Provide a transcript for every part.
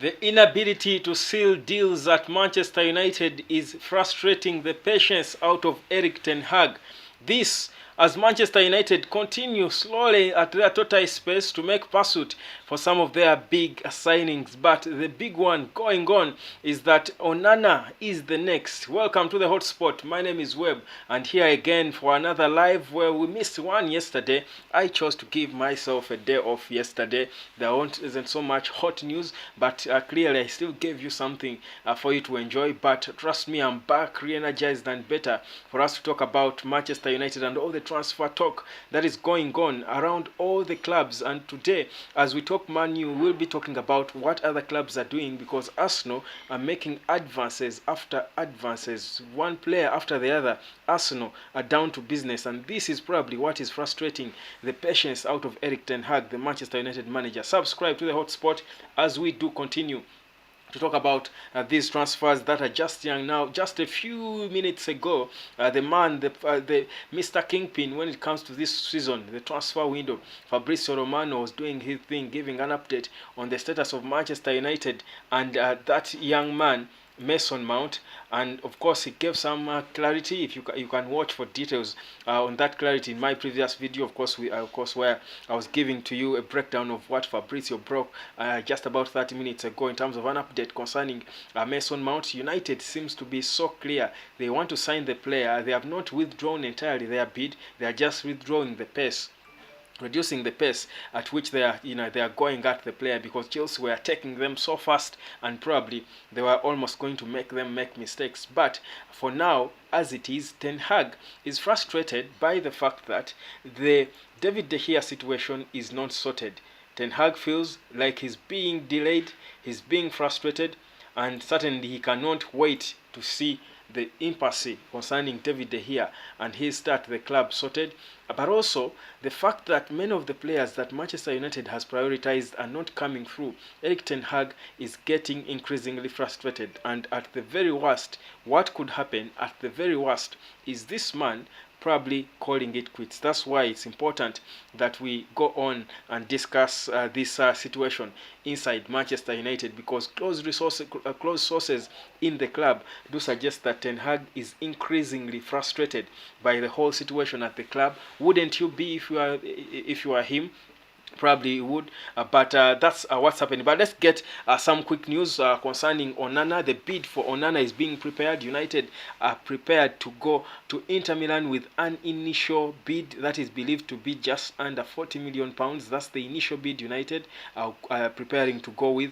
The inability to seal deals at Manchester United is frustrating the patience out of Erik Ten Hag. This as Manchester United continue slowly at their tortoise pace to make pursuit for some of their big signings. But the big one going on is that Onana is the next. Welcome to the hotspot. My name is Webb, and here again for another live where we missed one yesterday. I chose to give myself a day off yesterday. There isn't so much hot news, but clearly I still gave you something for you to enjoy. But trust me, I'm back, re-energized and better for us to talk about Manchester United and all the transfer talk that is going on around all the clubs. And today, as we talk Man U, we'll be talking about what other clubs are doing, because Arsenal are making advances after advances, one player after the other. Arsenal are down to business, and this is probably what is frustrating the patience out of Erik Ten Hag, the Manchester United manager. Subscribe to the hotspot as we do continue to talk about these transfers that are just young now. Just a few minutes ago, the Mr. Kingpin when it comes to this season, the transfer window, Fabrizio Romano was doing his thing, giving an update on the status of Manchester United and that young man, Mason Mount, and of course he gave some clarity. If you can watch for details on that clarity in my previous video, of course where I was giving to you a breakdown of what Fabrizio broke just about 30 minutes ago in terms of an update concerning Mason Mount. United seems to be so clear. They want to sign the player. They have not withdrawn entirely their bid. They are just withdrawing the pace, reducing the pace at which they are going at the player, because Chelsea were taking them so fast and probably they were almost going to make them make mistakes. But for now, as it is, Ten Hag is frustrated by the fact that the David De Gea situation is not sorted. Ten Hag feels like he's being delayed, he's being frustrated, and certainly he cannot wait to see the impasse concerning David De Gea and his start the club sorted. But also the fact that many of the players that Manchester United has prioritized are not coming through. Erik Ten Hag is getting increasingly frustrated, and at the very worst, what could happen at the very worst is this man probably calling it quits. That's why it's important that we go on and discuss this situation inside Manchester United, because close sources in the club do suggest that Ten Hag is increasingly frustrated by the whole situation at the club. Wouldn't you be if you are him? Probably would, but that's what's happening. But let's get some quick news concerning Onana. The bid for Onana is being prepared. United are prepared to go to Inter Milan with an initial bid that is believed to be just under £40 million. That's the initial bid United are preparing to go with.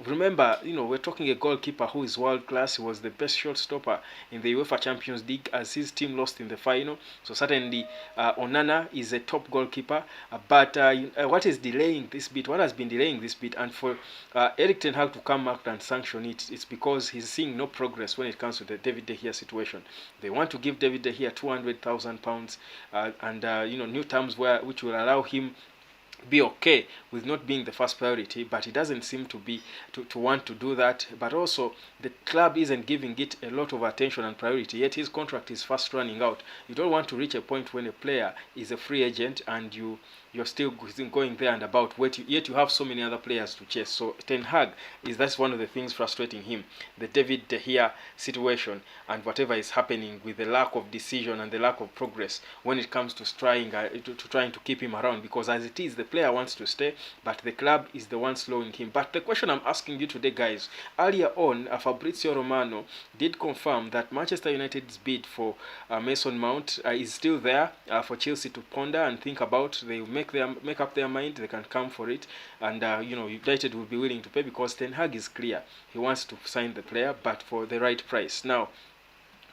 Remember, we're talking a goalkeeper who is world class. He was the best shot stopper in the UEFA Champions League as his team lost in the final. So certainly Onana is a top goalkeeper, but what is delaying this bit? What has been delaying this bit? And for Erik Ten Hag to come out and sanction it, it's because he's seeing no progress when it comes to the David De Gea situation. They want to give David De Gea £200,000 and new terms which will allow him be okay with not being the first priority, but he doesn't seem to be to want to do that. But also the club isn't giving it a lot of attention and priority, yet his contract is fast running out. You don't want to reach a point when a player is a free agent and you're still going there and about, yet you have so many other players to chase. So Ten Hag that's one of the things frustrating him, the David De Gea situation and whatever is happening with the lack of decision and the lack of progress when it comes to trying to keep him around, because as it is, the player wants to stay, but the club is the one slowing him. But the question I'm asking you today, guys, earlier on, Fabrizio Romano did confirm that Manchester United's bid for Mason Mount is still there for Chelsea to ponder and think about. They make up their mind, they can come for it, and United will be willing to pay, because Ten Hag is clear. He wants to sign the player, but for the right price. Now,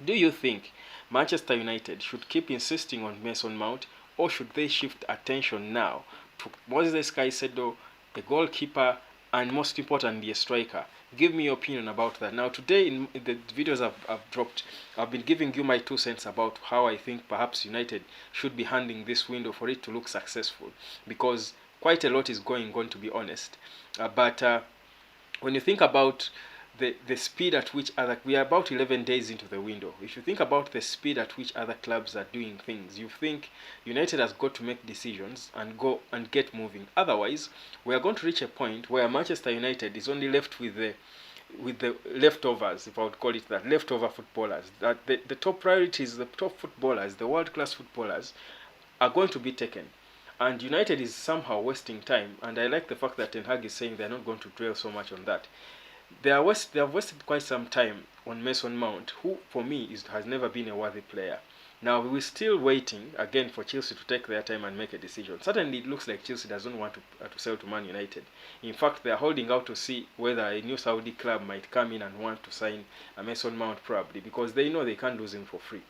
do you think Manchester United should keep insisting on Mason Mount, or should they shift attention now to Moses Caicedo, a goalkeeper, and most importantly a striker? Give me your opinion about that. Now today in the videos I've dropped, I've been giving you my 2 cents about how I think perhaps United should be handling this window for it to look successful, because quite a lot is going on, to be honest. But when you think about the speed at which we are about 11 days into the window. If you think about the speed at which other clubs are doing things, you think United has got to make decisions and go and get moving. Otherwise, we are going to reach a point where Manchester United is only left with the leftovers, if I would call it that, leftover footballers. That the top priorities, the top footballers, the world-class footballers, are going to be taken. And United is somehow wasting time. And I like the fact that Ten Hag is saying they're not going to dwell so much on that. They have wasted quite some time on Mason Mount, who for me has never been a worthy player. Now we're still waiting again for Chelsea to take their time and make a decision. Certainly, it looks like Chelsea doesn't want to sell to Man United. In fact, they are holding out to see whether a new Saudi club might come in and want to sign a Mason Mount, probably because they know they can't lose him for free.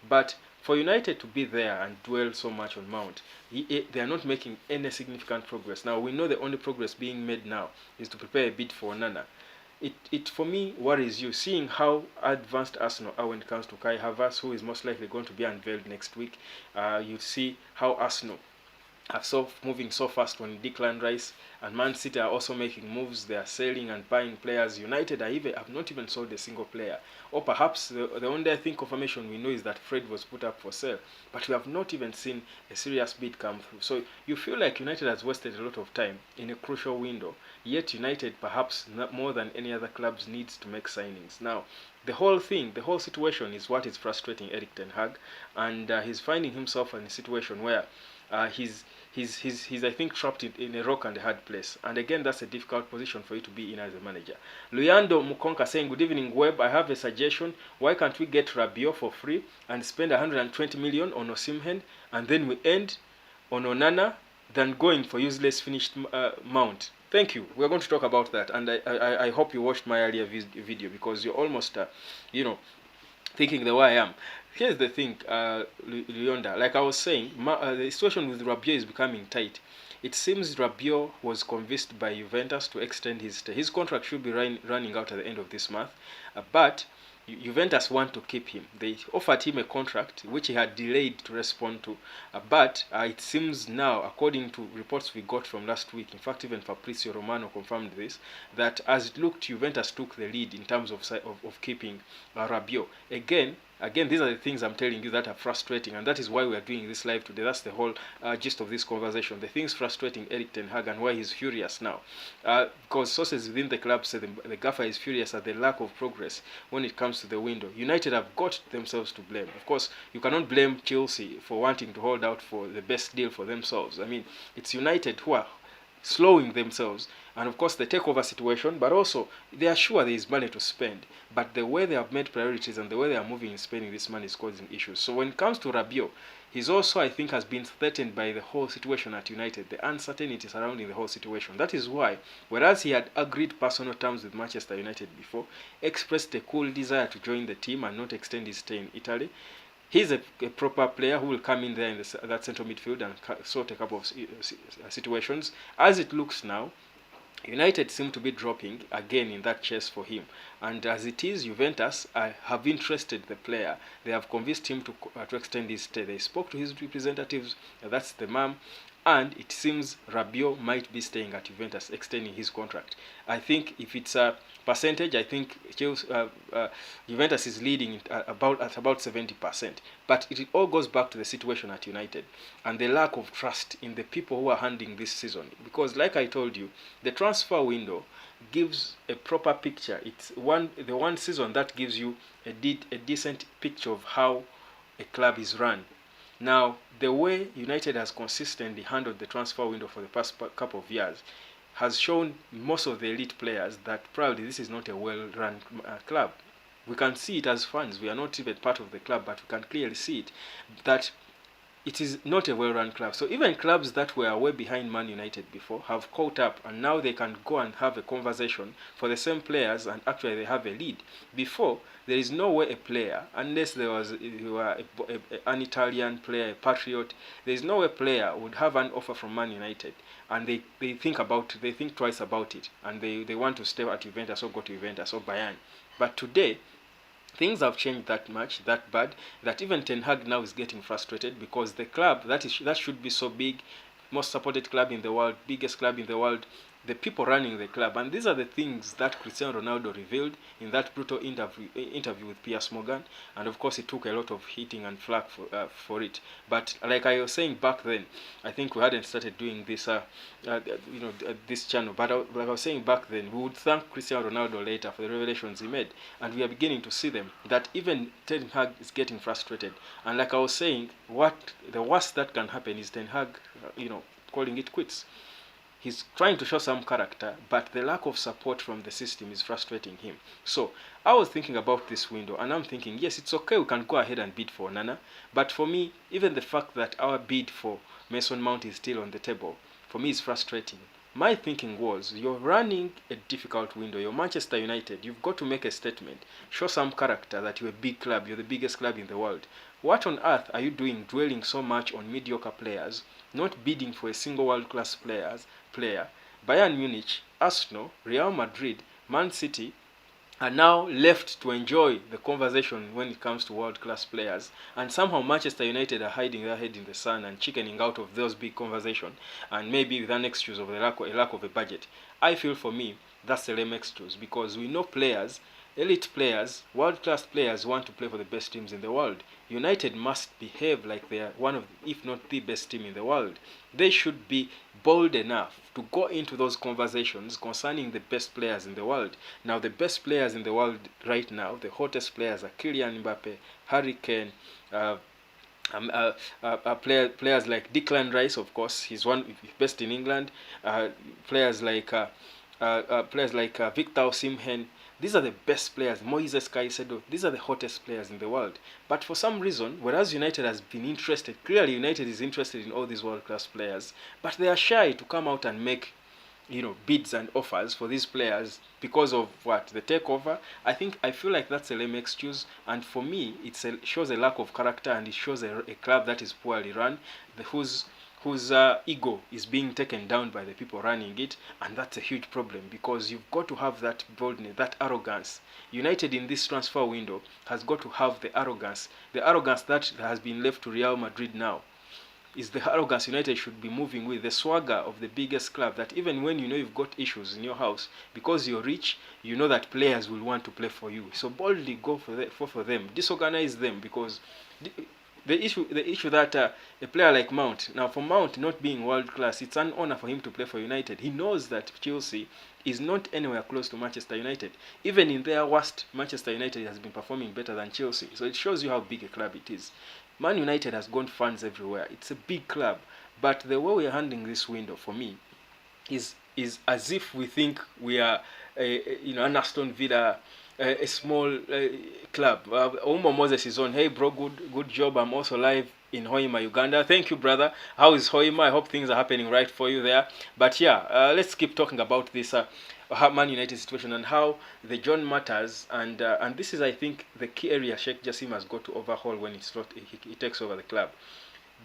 But for United to be there and dwell so much on Mount, they are not making any significant progress. Now we know the only progress being made now is to prepare a bid for Onana. It for me worries you, seeing how advanced Arsenal are when it comes to Kai Havertz, who is most likely going to be unveiled next week. You see how Arsenal are moving so fast on Declan Rice, and Man City are also making moves. They are selling and buying players. United have not even sold a single player. Or perhaps the only, I think, confirmation we know is that Fred was put up for sale. But we have not even seen a serious bid come through. So you feel like United has wasted a lot of time in a crucial window. Yet United, perhaps not more than any other clubs, needs to make signings. Now, the whole situation is what is frustrating Erik Ten Hag, and he's finding himself in a situation where he's I think trapped in a rock and a hard place, and again that's a difficult position for you to be in as a manager. Luyando Mukonka saying, good evening Web, I have a suggestion. Why can't we get Rabiot for free and spend 120 million on Osimhen, and then we end on Onana than going for useless finished Mount? Thank you. We're going to talk about that, and I hope you watched my earlier video, because you're almost thinking the way I am. Here's the thing, Leonda. Like I was saying, the situation with Rabiot is becoming tight. It seems Rabiot was convinced by Juventus to extend his stay. His contract should be running out at the end of this month, but Juventus want to keep him. They offered him a contract which he had delayed to respond to, but it seems now, according to reports we got from last week, in fact even Fabrizio Romano confirmed this, that as it looked, Juventus took the lead in terms of keeping Rabiot. Again, these are the things I'm telling you that are frustrating, and that is why we are doing this live today. That's the whole gist of this conversation. The things frustrating Erik Ten Hag and why he's furious now. Because sources within the club say the gaffer is furious at the lack of progress when it comes to the window. United have got themselves to blame. Of course, you cannot blame Chelsea for wanting to hold out for the best deal for themselves. I mean, it's United who are slowing themselves, and of course the takeover situation, but also they are sure there is money to spend, but the way they have made priorities and the way they are moving in spending this money is causing issues. So when it comes to Rabiot, he's also, I think, has been threatened by the whole situation at United, the uncertainty surrounding the whole situation. That is why, whereas he had agreed personal terms with Manchester United before, expressed a cool desire to join the team and not extend his stay in Italy, he's a proper player who will come in there in that central midfield and sort a couple of situations. As it looks now, United seem to be dropping again in that chase for him. And as it is, Juventus have interested the player. They have convinced him to extend his stay. They spoke to his representatives, that's the mom, and it seems Rabiot might be staying at Juventus, extending his contract. I think if it's a percentage, I think Juventus is leading at about 70%. But it all goes back to the situation at United and the lack of trust in the people who are handling this season. Because like I told you, the transfer window gives a proper picture. It's the one season that gives you a decent picture of how a club is run. Now, the way United has consistently handled the transfer window for the past couple of years has shown most of the elite players that probably this is not a well-run club. We can see it as fans. We are not even part of the club, but we can clearly see it, that it is not a well-run club. So even clubs that were way behind Man United before have caught up, and now they can go and have a conversation for the same players, and actually they have a lead. Before, there is no way a player, unless you were an Italian player, a patriot, there is no way a player would have an offer from Man United, and they think twice about it, and they want to stay at Juventus or go to Juventus or Bayern. But today, things have changed that much, that bad, that even Ten Hag now is getting frustrated, because the club that should be so big, most supported club in the world, biggest club in the world, the people running the club. And these are the things that Cristiano Ronaldo revealed in that brutal interview with Piers Morgan. And of course, it took a lot of hitting and flack for it. But like I was saying back then, I think we hadn't started doing this, this channel. But like I was saying back then, we would thank Cristiano Ronaldo later for the revelations he made, and we are beginning to see them. That even Ten Hag is getting frustrated. And like I was saying, what the worst that can happen is Ten Hag, calling it quits. He's trying to show some character, but the lack of support from the system is frustrating him. So I was thinking about this window, and I'm thinking, yes, it's okay, we can go ahead and bid for Onana. But for me, even the fact that our bid for Mason Mount is still on the table, for me is frustrating. My thinking was, you're running a difficult window. You're Manchester United. You've got to make a statement. Show some character that you're a big club. You're the biggest club in the world. What on earth are you doing dwelling so much on mediocre players, not bidding for a single world-class player? Bayern Munich, Arsenal, Real Madrid, Man City are now left to enjoy the conversation when it comes to world-class players, and somehow Manchester United are hiding their head in the sand and chickening out of those big conversations, and maybe with an excuse of a lack of a budget. I feel for me that's a lame excuse, because we know players, elite players, world-class players want to play for the best teams in the world. United must behave like they are one of, if not the best team in the world. They should be bold enough to go into those conversations concerning the best players in the world. Now, the best players in the world right now, the hottest players are Kylian Mbappe, Harry Kane, players like Declan Rice, of course, he's one best in England. Players like Victor Osimhen. These are the best players. Moises Caicedo. These are the hottest players in the world. But for some reason, whereas United has been interested, clearly United is interested in all these world-class players, but they are shy to come out and make, bids and offers for these players because of what? The takeover. I feel like that's a lame excuse, and for me, it shows a lack of character, and it shows a club that is poorly run, whose ego is being taken down by the people running it, and that's a huge problem, because you've got to have that boldness, that arrogance. United in this transfer window has got to have the arrogance that has been left to Real Madrid now. Is the arrogance United should be moving with, the swagger of the biggest club, that even when you know you've got issues in your house, because you're rich, you know that players will want to play for you. So boldly go for them, disorganize them, because the issue that a player like Mount, now for Mount not being world class, it's an honor for him to play for United. He knows that Chelsea is not anywhere close to Manchester United. Even in their worst, Manchester United has been performing better than Chelsea. So it shows you how big a club it is. Man United has gone fans everywhere. It's a big club, but the way we are handling this window, for me, is as if we think we are an Aston Villa, a small club. Umo Moses is on. Hey bro, good job. I'm also live in Hoima, Uganda. Thank you, brother. How is Hoima? I hope things are happening right for you there. But yeah, let's keep talking about this Man United situation and how the John matters. And this is, I think, the key area Sheikh Jassim has got to overhaul when he takes over the club.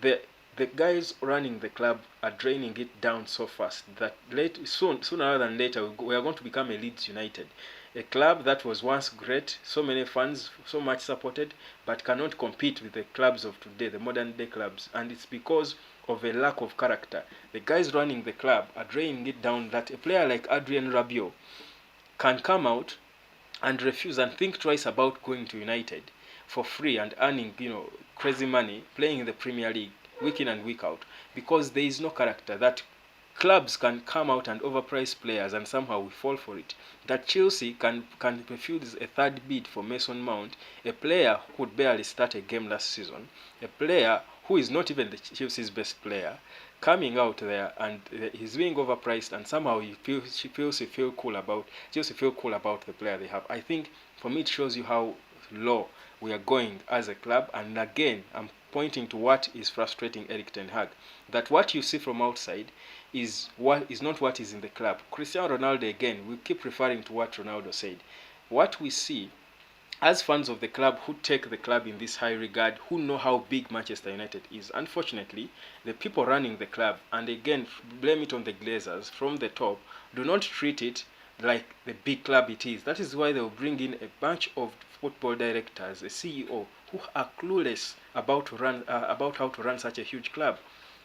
The guys running the club are draining it down so fast that sooner rather than later we are going to become a Leeds United. A club that was once great, so many fans, so much supported, but cannot compete with the clubs of today, the modern day clubs. And it's because of a lack of character. The guys running the club are draining it down, that a player like Adrien Rabiot can come out and refuse and think twice about going to United for free and earning, crazy money, playing in the Premier League week in and week out, because there is no character. That clubs can come out and overprice players and somehow we fall for it. That Chelsea can refuse a third bid for Mason Mount, a player who could barely start a game last season, a player who is not even the Chelsea's best player, coming out there and he's being overpriced, and somehow Chelsea feel cool about the player they have. I think for me it shows you how low we are going as a club, and again I'm pointing to what is frustrating Erik Ten Hag, that what you see from outside is not what is in the club. Cristiano Ronaldo, again, we keep referring to what Ronaldo said. What we see as fans of the club who take the club in this high regard, who know how big Manchester United is, unfortunately, the people running the club, and again, blame it on the Glazers from the top, do not treat it like the big club it is. That is why they will bring in a bunch of football directors, a CEO, who are clueless about how to run such a huge club.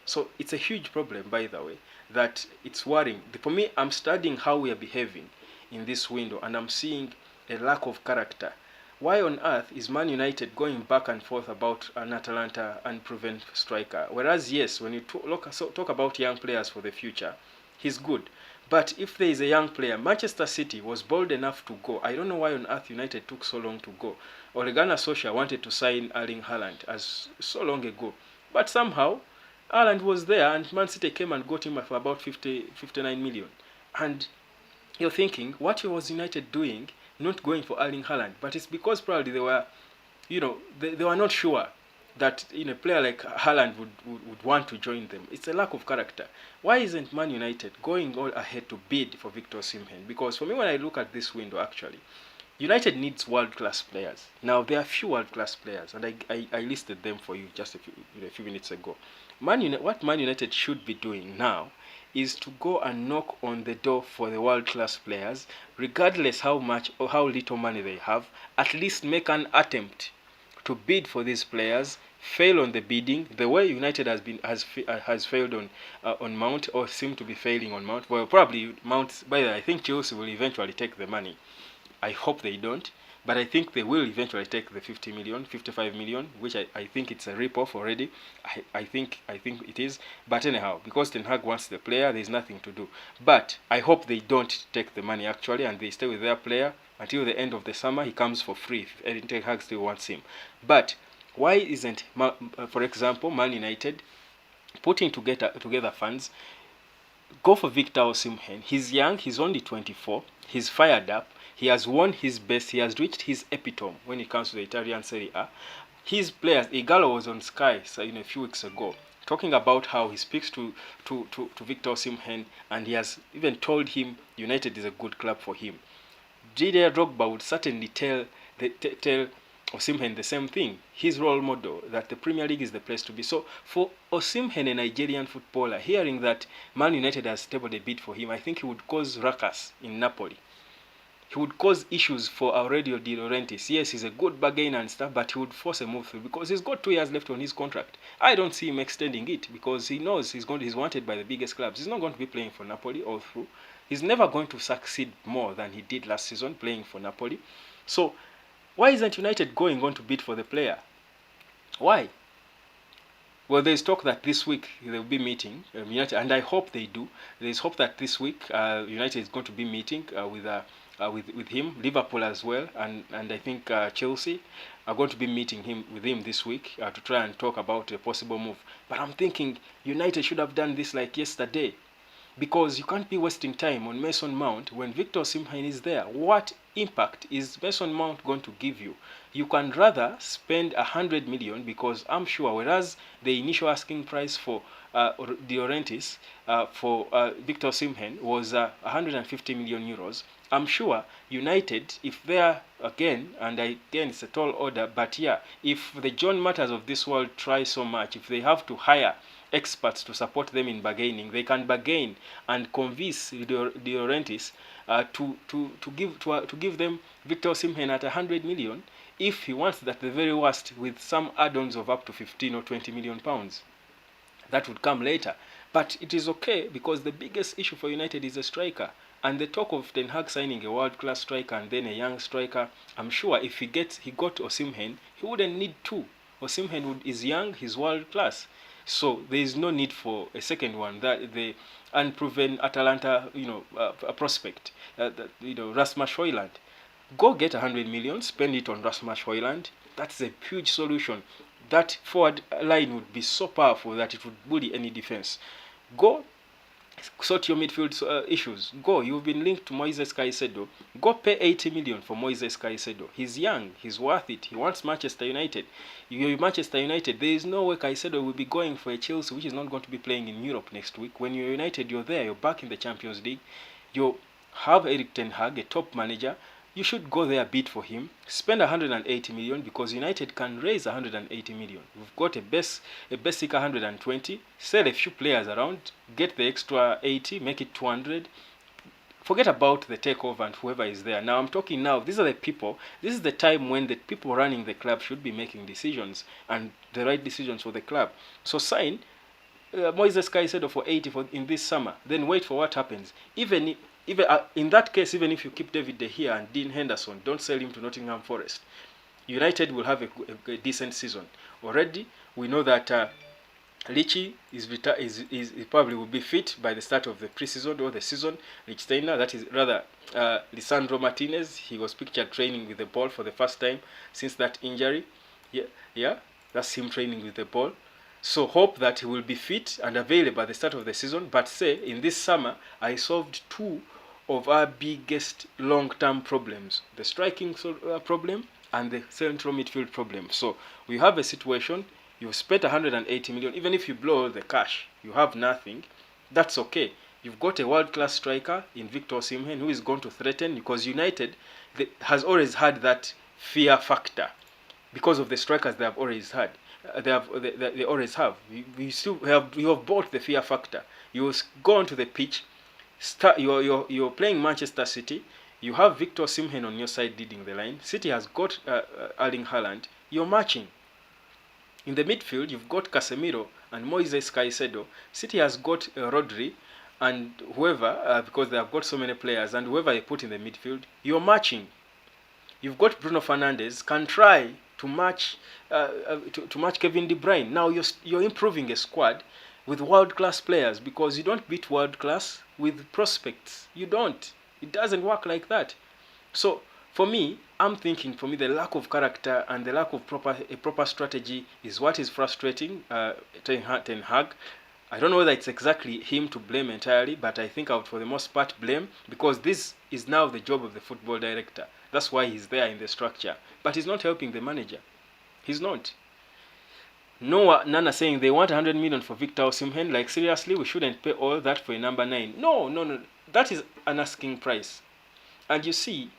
So it's a huge problem, by the way, that it's worrying. For me, I'm studying how we are behaving in this window, and I'm seeing a lack of character. Why on earth is Man United going back and forth about an Atalanta unproven striker? Whereas, yes, when you talk about young players for the future, he's good. But if there is a young player, Manchester City was bold enough to go. I don't know why on earth United took so long to go. Ole Gunnar Solskjaer wanted to sign Erling Haaland as so long ago. But somehow, Haaland was there, and Man City came and got him for about 59 million. And you're thinking, what was United doing not going for Erling Haaland? But it's because probably they were, they were not sure that a player like Haaland would want to join them. It's a lack of character. Why isn't Man United going all ahead to bid for Victor Osimhen? Because for me, when I look at this window, actually, United needs world-class players. Now, there are few world-class players, and I listed them for you just a few minutes ago. What Man United should be doing now is to go and knock on the door for the world-class players, regardless how much or how little money they have. At least make an attempt to bid for these players, fail on the bidding, the way United has failed on Mount, or seem to be failing on Mount. Well, probably Mount. By the way, I think Chelsea will eventually take the money. I hope they don't, but I think they will eventually take the 50 million, 55 million, which I think it's a rip-off already. I think it is. But anyhow, because Ten Hag wants the player, there's nothing to do. But I hope they don't take the money actually, and they stay with their player until the end of the summer. He comes for free if Erik Ten Hag still wants him. But why isn't, for example, Man United putting together funds? Go for Victor Osimhen. He's young. He's only 24. He's fired up. He has won his best. He has reached his epitome when it comes to the Italian Serie A. His players, Igalo was on Sky a few weeks ago, talking about how he speaks to Victor Osimhen, and he has even told him United is a good club for him. Didier Drogba would certainly tell Osimhen the same thing. His role model, that the Premier League is the place to be. So for Osimhen, a Nigerian footballer, hearing that Man United has tabled a bid for him, I think he would cause ruckus in Napoli. He would cause issues for Aurelio De Laurentiis. Yes, he's a good bargainer and stuff, but he would force a move through because he's got 2 years left on his contract. I don't see him extending it because he knows he's wanted by the biggest clubs. He's not going to be playing for Napoli all through. He's never going to succeed more than he did last season playing for Napoli. So why isn't United going on to bid for the player? Why? Well, there's talk that this week they'll be meeting United, and I hope they do. There's hope that this week United is going to be meeting with him, Liverpool as well, and I think Chelsea are going to be meeting with him this week to try and talk about a possible move. But I'm thinking United should have done this like yesterday, because you can't be wasting time on Mason Mount when Victor Osimhen is there. What impact is Mason Mount going to give you? You can rather spend 100 million, because I'm sure, whereas the initial asking price for De Laurentiis for Victor Osimhen was 150 million euros, I'm sure United, if they are again it's a tall order, but yeah, if the John Matters of this world try so much, if they have to hire experts to support them in bargaining, they can bargain and convince De Laurentiis to give them Victor Osimhen at 100 million, if he wants that the very worst, with some add-ons of up to 15 or 20 million pounds. That would come later. But it is okay, because the biggest issue for United is a striker. And the talk of Ten Hag signing a world-class striker and then a young striker, I'm sure if he got Osimhen, he wouldn't need 2. Osimhen is young, he's world-class. So there is no need for a second one. That the unproven Atalanta, prospect, Rasmus Højlund. Go get 100 million, spend it on Rasmus Højlund. That's a huge solution. That forward line would be so powerful that it would bully any defense. Go sort your midfield issues. Go. You've been linked to Moises Caicedo. Go pay 80 million for Moises Caicedo. He's young. He's worth it. He wants Manchester United. You're Manchester United. There is no way Caicedo will be going for a Chelsea, which is not going to be playing in Europe next week. When you're United, you're there. You're back in the Champions League. You have Erik Ten Hag, a top manager. You should go there, bid for him, spend 180 million, because United can raise 180 million. We've got a basic 120, sell a few players around, get the extra 80, make it 200. Forget about the takeover and whoever is there. Now I'm talking now, these are the people, this is the time when the people running the club should be making decisions, and the right decisions for the club. So sign Moises Caicedo for 80 in this summer, then wait for what happens. Even in that case, even if you keep David De Gea and Dean Henderson, don't sell him to Nottingham Forest. United will have a decent season. Already, we know that Lichi is probably will be fit by the start of the preseason or the season. Lichtsteiner, that is rather Lisandro Martinez, he was pictured training with the ball for the first time since that injury. Yeah, that's him training with the ball. So hope that he will be fit and available at the start of the season. But say, in this summer, I solved two of our biggest long-term problems. The striking problem and the central midfield problem. So we have a situation, you've spent 180 million, even if you blow the cash, you have nothing. That's okay. You've got a world-class striker in Victor Osimhen who is going to threaten, because United has always had that fear factor because of the strikers they have always had. They always have. You have bought the fear factor. You go onto the pitch. You're playing Manchester City. You have Victor Osimhen on your side leading the line. City has got Erling Haaland. You're matching. In the midfield, you've got Casemiro and Moises Caicedo. City has got Rodri and whoever, because they have got so many players, and whoever you put in the midfield, you're matching. You've got Bruno Fernandes, can try to match Kevin De Bruyne. Now you're improving a squad with world-class players, because you don't beat world-class with prospects. You don't. It doesn't work like that. So for me, I'm thinking, the lack of character and the lack of a proper strategy is what is frustrating Ten Hag. I don't know whether it's exactly him to blame entirely, but I think I would for the most part blame, because this is now the job of the football director. That's why he's there in the structure. But he's not helping the manager. He's not. No, Nana saying they want 100 million for Victor Osimhen. Like, seriously, we shouldn't pay all that for a number 9. No. That is an asking price. And you see,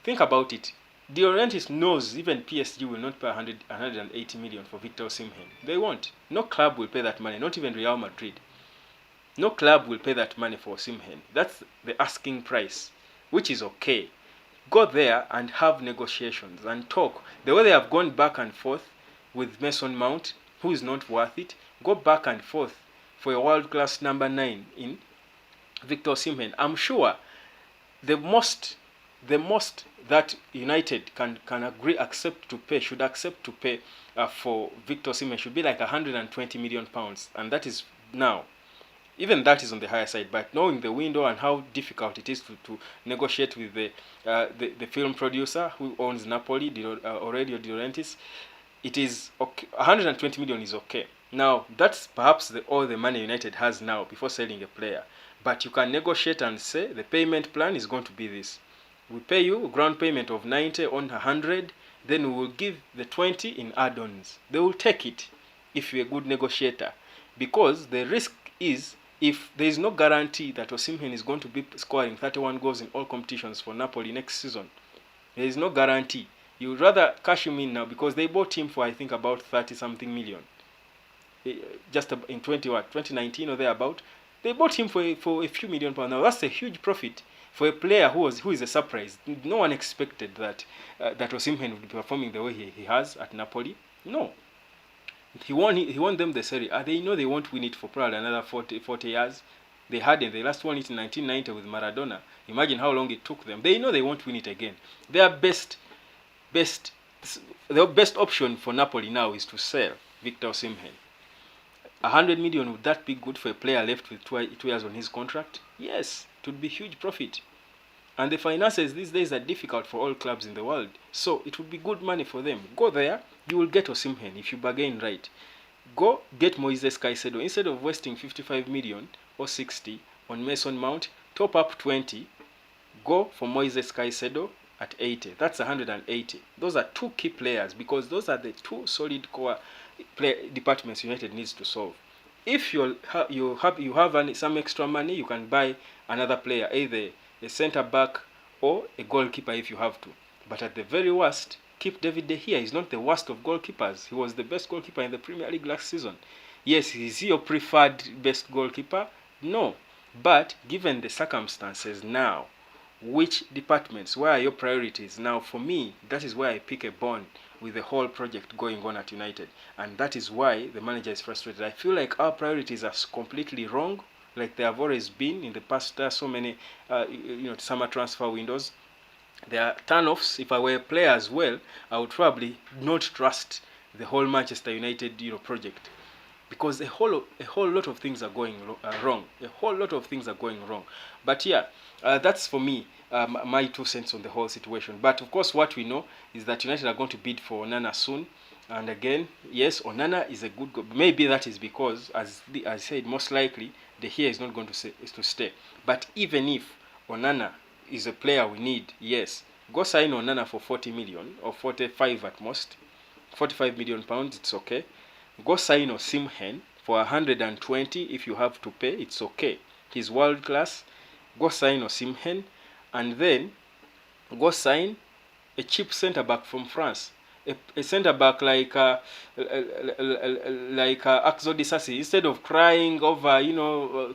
think about it. De Laurentiis knows even PSG will not pay 180 million for Victor Osimhen. They won't. No club will pay that money, not even Real Madrid. No club will pay that money for Osimhen. That's the asking price, which is okay. Go there and have negotiations and talk. The way they have gone back and forth with Mason Mount, who is not worth it, go back and forth for a world-class number 9 in Victor Osimhen. I'm sure the most that United should accept to pay for Victor Osimhen should be like 120 million pounds, and that is now. Even that is on the higher side, but knowing the window and how difficult it is to negotiate with the film producer who owns Napoli, Aurelio De Laurentiis, it is okay. 120 million is okay. Now, that's perhaps all the money United has now before selling a player. But you can negotiate and say the payment plan is going to be this. We pay you a ground payment of 90 on 100, then we will give the 20 in add-ons. They will take it if you're a good negotiator, because the risk is, if there is no guarantee that Osimhen is going to be scoring 31 goals in all competitions for Napoli next season, there is no guarantee. You would rather cash him in now, because they bought him for, I think, about 30-something million. Just in 2019 or thereabout. They bought him for a few million pounds. Now, that's a huge profit for a player who is a surprise. No one expected that Osimhen would be performing the way he has at Napoli. No. He won them the Serie A. They know they won't win it for probably another 40 years. They hadn't. They last won it in 1990 with Maradona. Imagine how long it took them. They know they won't win it again. Their best option for Napoli now is to sell Victor Osimhen. 100 million, would that be good for a player left with 2 years on his contract? Yes, it would be huge profit. And the finances these days are difficult for all clubs in the world. So it would be good money for them. Go there, you will get Osimhen if you bargain right. Go get Moises Caicedo. Instead of wasting 55 million or 60 on Mason Mount, top up 20. Go for Moises Caicedo at 80. That's 180. Those are two key players, because those are the two solid core departments United needs to solve. If you have some extra money, you can buy another player, either a centre back or a goalkeeper if you have to. But at the very worst, keep David De Gea. He's not the worst of goalkeepers. He was the best goalkeeper in the Premier League last season. Yes, is he your preferred best goalkeeper? No. But given the circumstances now, which departments, where are your priorities? Now, for me, that is where I pick a bone with the whole project going on at United, and that is why the manager is frustrated. I feel like our priorities are completely wrong, like they have always been in the past. So many, summer transfer windows. There are turn-offs. If I were a player as well, I would probably not trust the whole Manchester United, project, because a whole lot of things are going wrong. A whole lot of things are going wrong. But yeah, that's for me, my 2 cents on the whole situation. But of course, what we know is that United are going to bid for Onana soon. And again, yes, Onana is a good goal. Maybe that is because, as I said, most likely De Gea is not going to stay. But even if Onana is a player we need, yes, go sign Onana for 40 million or 45 at most, 45 million pounds. It's okay. Go sign Osimhen for 120 if you have to pay. It's okay. He's world class. Go sign Osimhen, and then go sign a cheap centre back from France. A centre back like Axel Disasi. Instead of crying over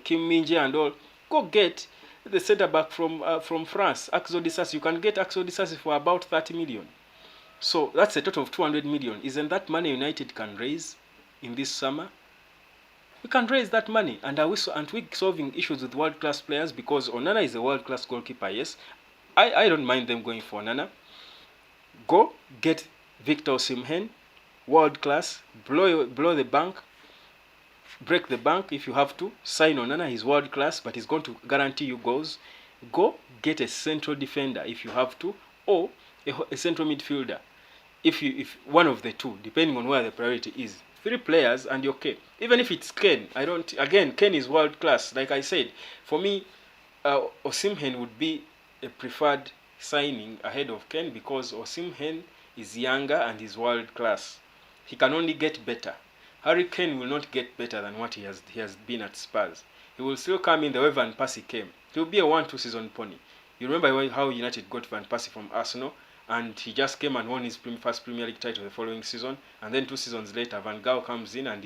Kim Min-jae and all, go get the centre back from France, Axel Disasi. You can get Axel Disasi for about 30 million. So that's a total of 200 million. Isn't that money United can raise in this summer? We can raise that money, and aren't we solving issues with world-class players? Because Onana is a world-class goalkeeper, yes. I don't mind them going for Onana. Go get Victor Osimhen, world-class, blow the bank, break the bank if you have to. Sign Onana, he's world-class, but he's going to guarantee you goals. Go get a central defender if you have to, or a central midfielder. If one of the two, depending on where the priority is. 3 players and you're okay. Even if it's Ken, Ken is world class. Like I said, for me, Osimhen would be a preferred signing ahead of Ken, because Osimhen is younger and is world class. He can only get better. Harry Kane will not get better than what he has been at Spurs. He will still come in the way Van Persie came. He will be a 1-2 season pony. You remember how United got Van Persie from Arsenal? And he just came and won his first Premier League title the following season. And then 2 seasons later, Van Gaal comes in and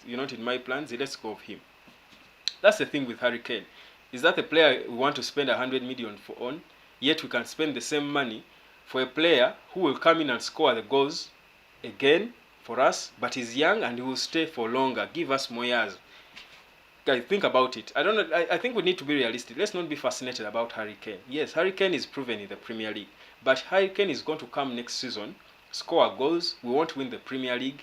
you're not in my plans, he lets go of him. That's the thing with Harry Kane. Is that a player we want to spend 100 million on, yet we can spend the same money for a player who will come in and score the goals again for us, but he's young and he will stay for longer, give us more years. Guys, think about it. I don't know. I think we need to be realistic. Let's not be fascinated about Harry Kane. Yes, Harry Kane is proven in the Premier League, but Harry Kane is going to come next season, score goals. We won't win the Premier League.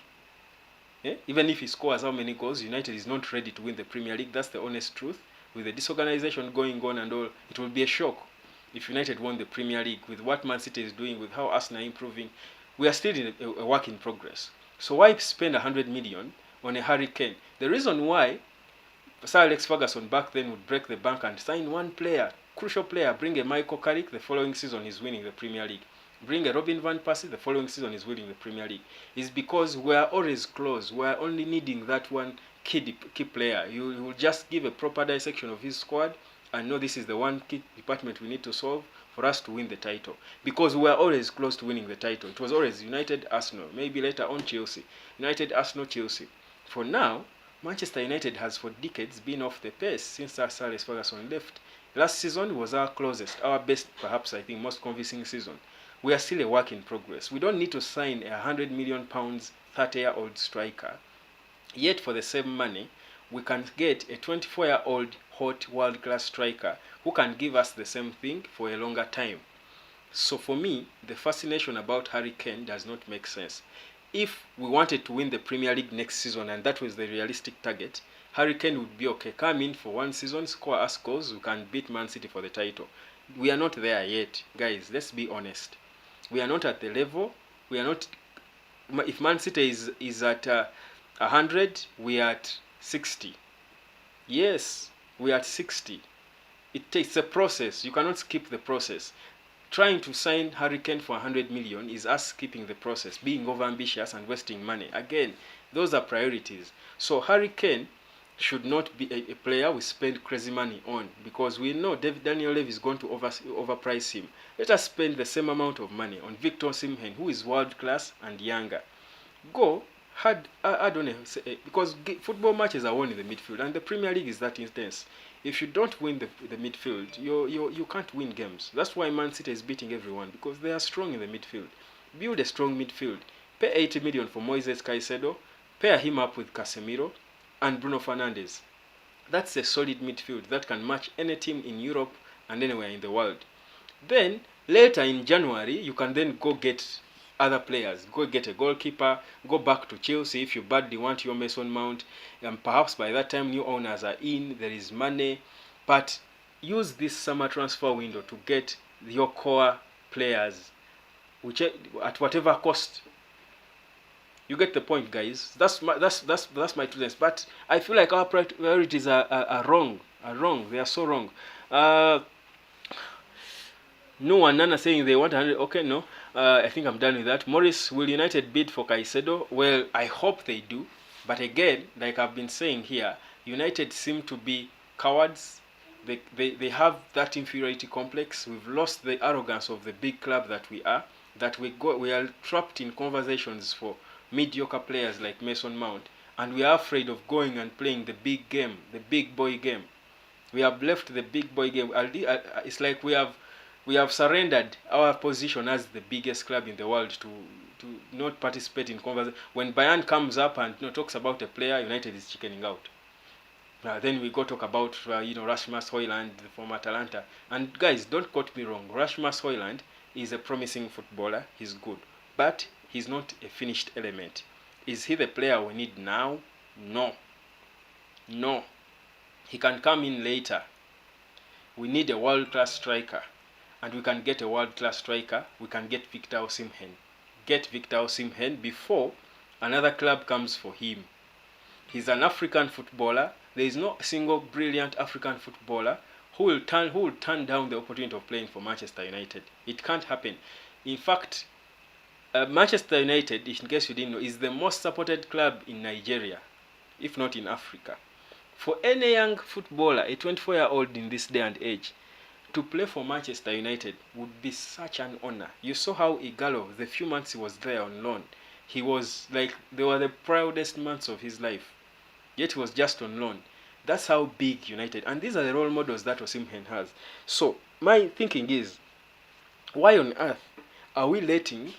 Even if he scores how many goals, United is not ready to win the Premier League. That's the honest truth. With the disorganization going on and all, it will be a shock if United won the Premier League. With what Man City is doing, with how Arsenal are improving, we are still in a work in progress. So why spend 100 million on a Harry Kane? The reason why Sir Alex Ferguson back then would break the bank and sign one player, crucial player, bring a Michael Carrick, the following season he's winning the Premier League. Bring a Robin Van Persie, the following season he's winning the Premier League. Is because we are always close. We are only needing that one key player. You will just give a proper dissection of his squad and know this is the one key department we need to solve for us to win the title. Because we are always close to winning the title. It was always United, Arsenal, maybe later on Chelsea. United, Arsenal, Chelsea. For now, Manchester United has for decades been off the pace since Sir Alex Ferguson left. Last season was our closest, our best, perhaps I think most convincing season. We are still a work in progress. We don't need to sign a £100 million 30-year-old striker. Yet for the same money, we can get a 24-year-old hot world-class striker who can give us the same thing for a longer time. So for me, the fascination about Harry Kane does not make sense. If we wanted to win the Premier League next season and that was the realistic target, Harry Kane would be okay. Come in for one season, score us goals, we can beat Man City for the title. We are not there yet. Guys, let's be honest. We are not at the level. We are not. If Man City is at 100, we are at 60. Yes, we are at 60. It takes a process. You cannot skip the process. Trying to sign Harry Kane for 100 million is us skipping the process, being overambitious and wasting money. Again, those are priorities. So Harry Kane should not be a player we spend crazy money on, because we know Daniel Levy is going to overprice him. Let us spend the same amount of money on Victor Osimhen, who is world class and younger. Go add on because football matches are won in the midfield, and the Premier League is that intense. If you don't win the midfield, you can't win games. That's why Man City is beating everyone, because they are strong in the midfield. Build a strong midfield. Pay 80 million for Moises Caicedo. Pair him up with Casemiro and Bruno Fernandes. That's a solid midfield that can match any team in Europe and anywhere in the world. Then later in January, you can then go get other players. Go get a goalkeeper. Go back to Chelsea if you badly want your Mason Mount. And perhaps by that time new owners are in. There is money. But use this summer transfer window to get your core players, which at whatever cost. You get the point, guys. That's my 2 cents. But I feel like our priorities are wrong. They are so wrong. No, Onana saying they want 100. Okay, no. I think I'm done with that. Morris, will United bid for Caicedo? Well, I hope they do. But again, like I've been saying here, United seem to be cowards. They have that inferiority complex. We've lost the arrogance of the big club that we are. That we are trapped in conversations for mediocre players like Mason Mount. And we are afraid of going and playing the big game, the big boy game. We have left the big boy game. It's like we have surrendered our position as the biggest club in the world to not participate in conversation. When Bayern comes up and talks about a player, United is chickening out. Then we go talk about Rasmus Højlund from Atalanta. And guys, don't quote me wrong. Rasmus Højlund is a promising footballer. He's good, but he's not a finished element. Is he the player we need now? No. He can come in later. We need a world-class striker. And we can get a world-class striker. We can get Victor Osimhen. Get Victor Osimhen before another club comes for him. He's an African footballer. There is no single brilliant African footballer who will turn down the opportunity of playing for Manchester United. It can't happen. In fact, Manchester United, in case you didn't know, is the most supported club in Nigeria, if not in Africa. For any young footballer, a 24-year-old in this day and age, to play for Manchester United would be such an honor. You saw how Igalo, the few months he was there on loan, he was like, they were the proudest months of his life. Yet he was just on loan. That's how big United, and these are the role models that Osimhen has. So my thinking is, why on earth are we letting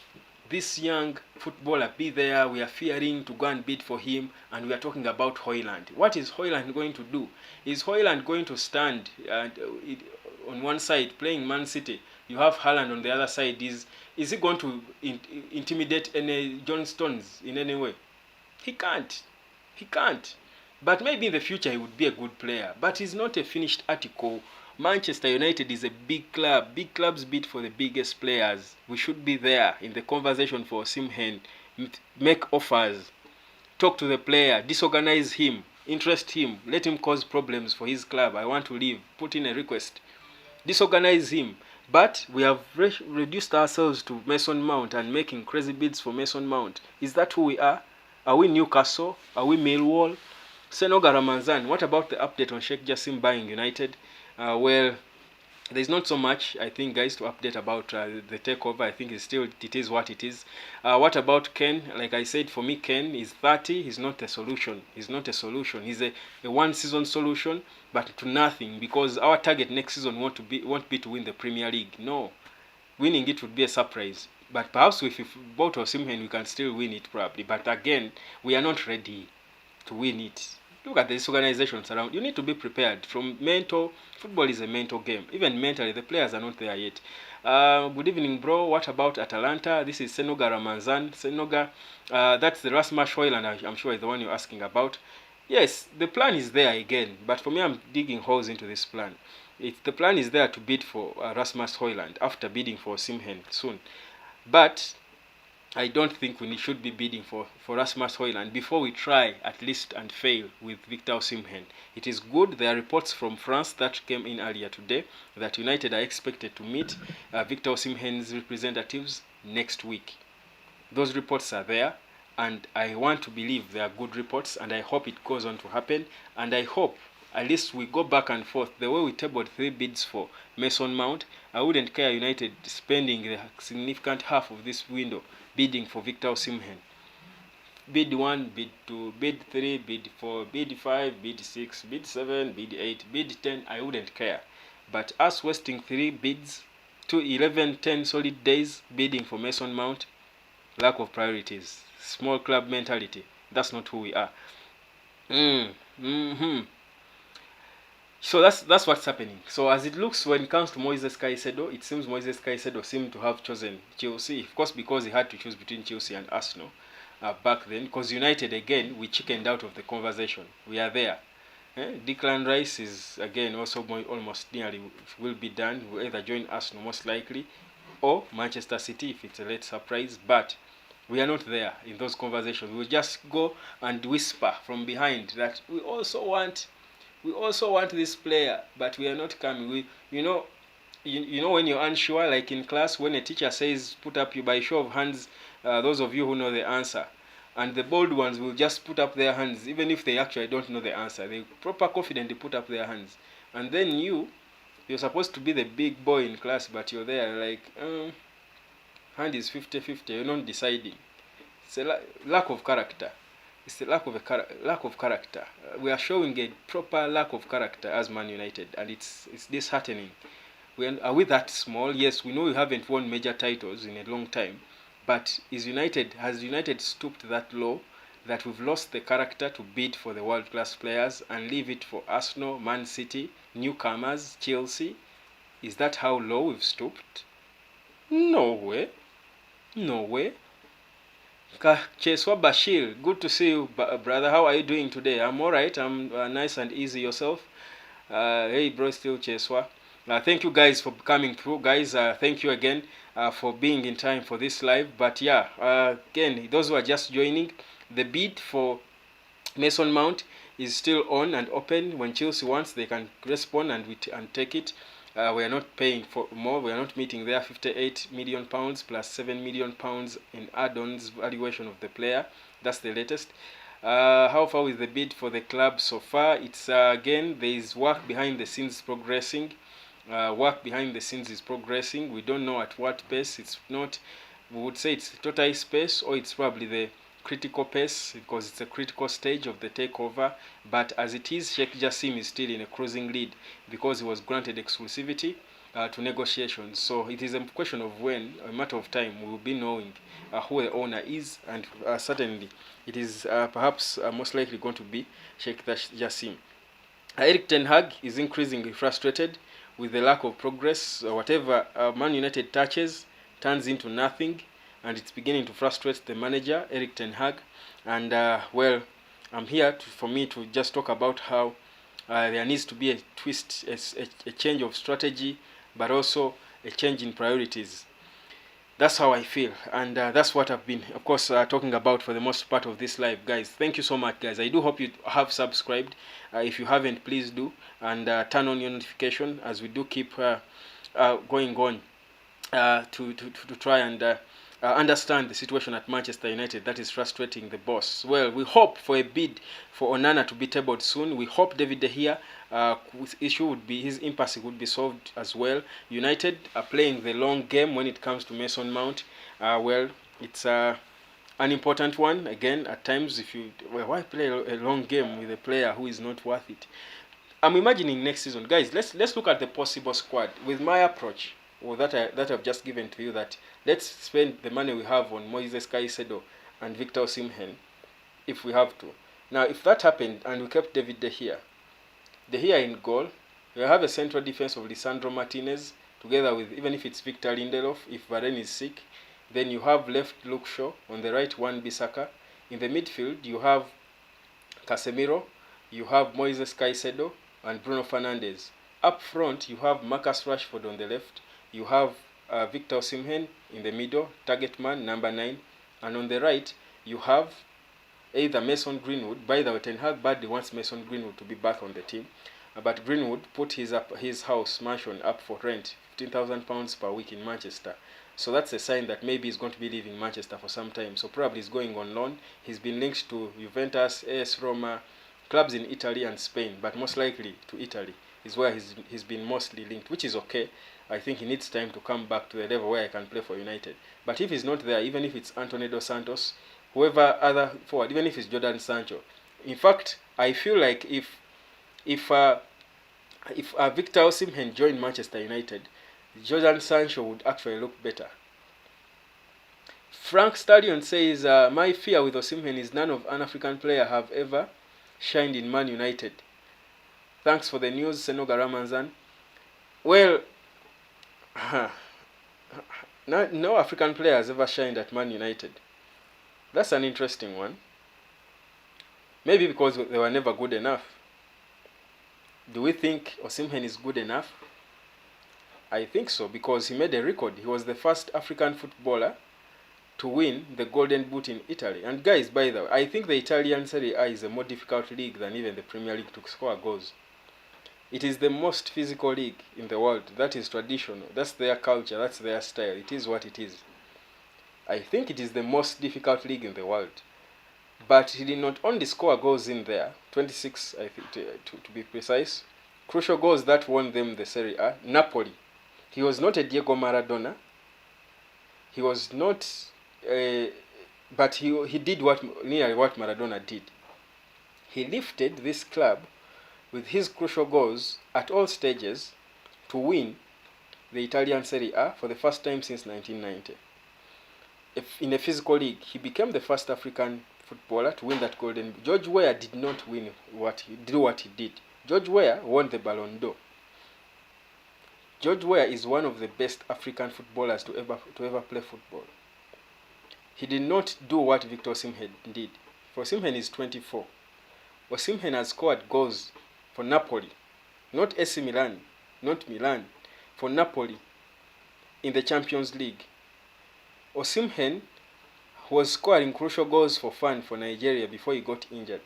this young footballer be there? We are fearing to go and bid for him, and we are talking about Højlund. What is Højlund going to do? Is Højlund going to stand on one side playing Man City? You have Haaland on the other side. Is he going to intimidate any John Stones in any way? He can't. But maybe in the future he would be a good player. But he's not a finished article. Manchester United is a big club. Big clubs bid for the biggest players. We should be there in the conversation for Osimhen. Make offers. Talk to the player. Disorganize him. Interest him. Let him cause problems for his club. I want to leave. Put in a request. Disorganize him. But we have reduced ourselves to Mason Mount and making crazy bids for Mason Mount. Is that who we are? Are we Newcastle? Are we Millwall? Senoga Ramazan, what about the update on Sheikh Jassim buying United? Well, there's not so much, I think, guys, to update about the takeover. I think it is what it is. What about Ken? Like I said, for me, Ken is 30. He's not a solution. He's a one-season solution, but to nothing, because our target next season won't be to win the Premier League. No. Winning it would be a surprise. But perhaps if we bought Osimhen, we can still win it probably. But again, we are not ready to win it. Look at these organizations around. You need to be prepared. Football is a mental game. Even mentally, the players are not there yet. Good evening, bro. What about Atalanta? This is Senoga Ramazan. Senoga, that's the Rasmus Højlund, I'm sure is the one you're asking about. Yes, the plan is there again. But for me, I'm digging holes into this plan. The plan is there to bid for Rasmus Højlund after bidding for Osimhen soon. But I don't think we should be bidding for Rasmus Højlund before we try at least and fail with Victor Osimhen. It is good. There are reports from France that came in earlier today that United are expected to meet Victor Osimhen's representatives next week. Those reports are there, and I want to believe they are good reports, and I hope it goes on to happen, and I hope at least we go back and forth. The way we tabled 3 bids for Mason Mount, I wouldn't care United spending the significant half of this window bidding for Victor Osimhen. Bid 1, bid 2, bid 3, bid 4, bid 5, bid 6, bid 7, bid 8, bid 10, I wouldn't care. But us wasting 3 bids, 11, 10 solid days bidding for Mason Mount, lack of priorities, small club mentality. That's not who we are. So that's what's happening. So as it looks, when it comes to Moises Caicedo, it seems Moises Caicedo seemed to have chosen Chelsea, of course, because he had to choose between Chelsea and Arsenal back then. Because United, again, we chickened out of the conversation. We are there. Declan Rice is again also almost nearly will be done. Will either join Arsenal most likely, or Manchester City if it's a late surprise. But we are not there in those conversations. We'll just go and whisper from behind that we also want this player, but we are not coming. You know when you're unsure, like in class, when a teacher says put up you by show of hands, those of you who know the answer, and the bold ones will just put up their hands, even if they actually don't know the answer. They proper confidently put up their hands, and then you're supposed to be the big boy in class, but you're there like hand is 50-50. You're not deciding. It's a lack of character. It's the lack of character. We are showing a proper lack of character as Man United, and it's disheartening. Are we that small? Yes, we know we haven't won major titles in a long time, but has United stooped that low that we've lost the character to bid for the world-class players and leave it for Arsenal, Man City, newcomers, Chelsea? Is that how low we've stooped? No way. No way. Cheswa Bashir, good to see you, brother. How are you doing today? I'm alright. I'm nice and easy. Yourself? Hey, bro, still Cheswa. Thank you guys for coming through, guys. Thank you again for being in time for this live. But yeah, again, those who are just joining, the bid for Mason Mount is still on and open. When Chelsea wants, they can respond and take it. We are not paying for more. We are not meeting their 58 million pounds plus 7 million pounds in add-ons valuation of the player. That's the latest. How far is the bid for the club so far? It's again, there is work behind the scenes progressing. Work behind the scenes is progressing. We don't know at what pace. It's not. We would say it's tortoise pace, or it's probably the critical pace, because it's a critical stage of the takeover. But as it is, Sheikh Jassim is still in a cruising lead because he was granted exclusivity to negotiations. So it is a question of when, a matter of time, we will be knowing who the owner is, and certainly it is perhaps most likely going to be Sheikh Jassim. Erik Ten Hag is increasingly frustrated with the lack of progress. Whatever Man United touches turns into nothing, and it's beginning to frustrate the manager, Erik Ten Hag. And well, I'm here for me to just talk about how there needs to be a twist, a change of strategy, but also a change in priorities. That's how I feel, and that's what I've been, of course, talking about for the most part of this live, guys. Thank you so much, guys. I do hope you have subscribed. If you haven't, please do, and turn on your notification as we do keep going on to try and understand the situation at Manchester United that is frustrating the boss. Well, we hope for a bid for Onana to be tabled soon. We hope David De Gea issue would be, his impasse would be solved as well. United are playing the long game when it comes to Mason Mount. Well, it's an important one. Again, at times, why play a long game with a player who is not worth it? I'm imagining next season, guys. Let's look at the possible squad with my approach, or that I've just given to you. That let's spend the money we have on Moises Caicedo and Victor Osimhen, if we have to. Now, if that happened and we kept David De Gea in goal, we have a central defense of Lisandro Martinez together with, even if it's Victor Lindelof, if Varane is sick, then you have left Luke Shaw, on the right Wan-Bissaka. In the midfield, you have Casemiro, you have Moises Caicedo, and Bruno Fernandes. Up front, you have Marcus Rashford on the left, you have Victor Osimhen in the middle, target man, number 9, and on the right, you have either Mason Greenwood. By the way, Ten Hag badly wants Mason Greenwood to be back on the team, but Greenwood put his house mansion up for rent, £15,000 per week in Manchester. So that's a sign that maybe he's going to be leaving Manchester for some time. So probably he's going on loan. He's been linked to Juventus, AS Roma, clubs in Italy and Spain, but most likely to Italy is where he's been mostly linked, which is okay. I think he needs time to come back to the level where he can play for United. But if he's not there, even if it's Antonio Dos Santos, whoever other forward, even if it's Jordan Sancho. In fact, I feel like if Victor Osimhen joined Manchester United, Jordan Sancho would actually look better. Frank Stallion says, my fear with Osimhen is none of an African player have ever shined in Man United. Thanks for the news, Senoga Ramazan. Well, no African player has ever shined at Man United. That's an interesting one. Maybe because they were never good enough. Do we think Osimhen is good enough? I think so, because he made a record. He was the first African footballer to win the Golden Boot in Italy. And guys, by the way, I think the Italian Serie A is a more difficult league than even the Premier League to score goals. It is the most physical league in the world. That is traditional. That's their culture. That's their style. It is what it is. I think it is the most difficult league in the world. But he did not only score goals in there, 26, I think, to be precise, crucial goals that won them the Serie A. Napoli. He was not a Diego Maradona. He was not, but he did nearly what Maradona did. He lifted this club with his crucial goals at all stages to win the Italian Serie A for the first time since 1990. In a physical league, he became the first African footballer to win that golden boot. George Weah did not win what he did. George Weah won the Ballon d'Or. George Weah is one of the best African footballers to ever play football. He did not do what Victor Osimhen did. For Osimhen is 24. Osimhen has scored goals for Napoli, not AC Milan, not Milan, for Napoli in the Champions League. Osimhen was scoring crucial goals for fun for Nigeria before he got injured.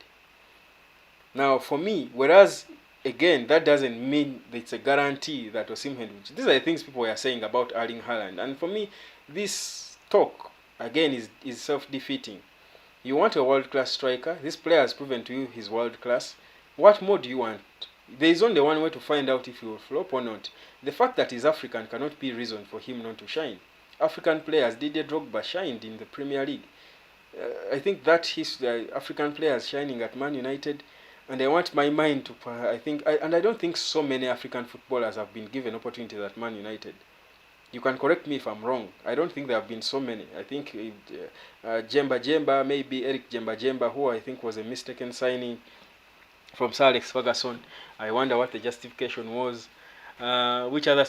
Now, for me, whereas, again, that doesn't mean that it's a guarantee that Osimhen... These are the things people were saying about Erling Haaland. And for me, this talk, again, is self-defeating. You want a world-class striker. This player has proven to you he's world-class. What more do you want? There is only one way to find out if he will flop or not. The fact that he's African cannot be reason for him not to shine. African players, Didier Drogba shined in the Premier League. I think that African players shining at Man United, and I want my mind to, and I don't think so many African footballers have been given opportunities at Man United. You can correct me if I'm wrong. I don't think there have been so many. I think Jemba, maybe Eric Jemba, who I think was a mistaken signing from Sir Alex Ferguson. I wonder what the justification was. Which other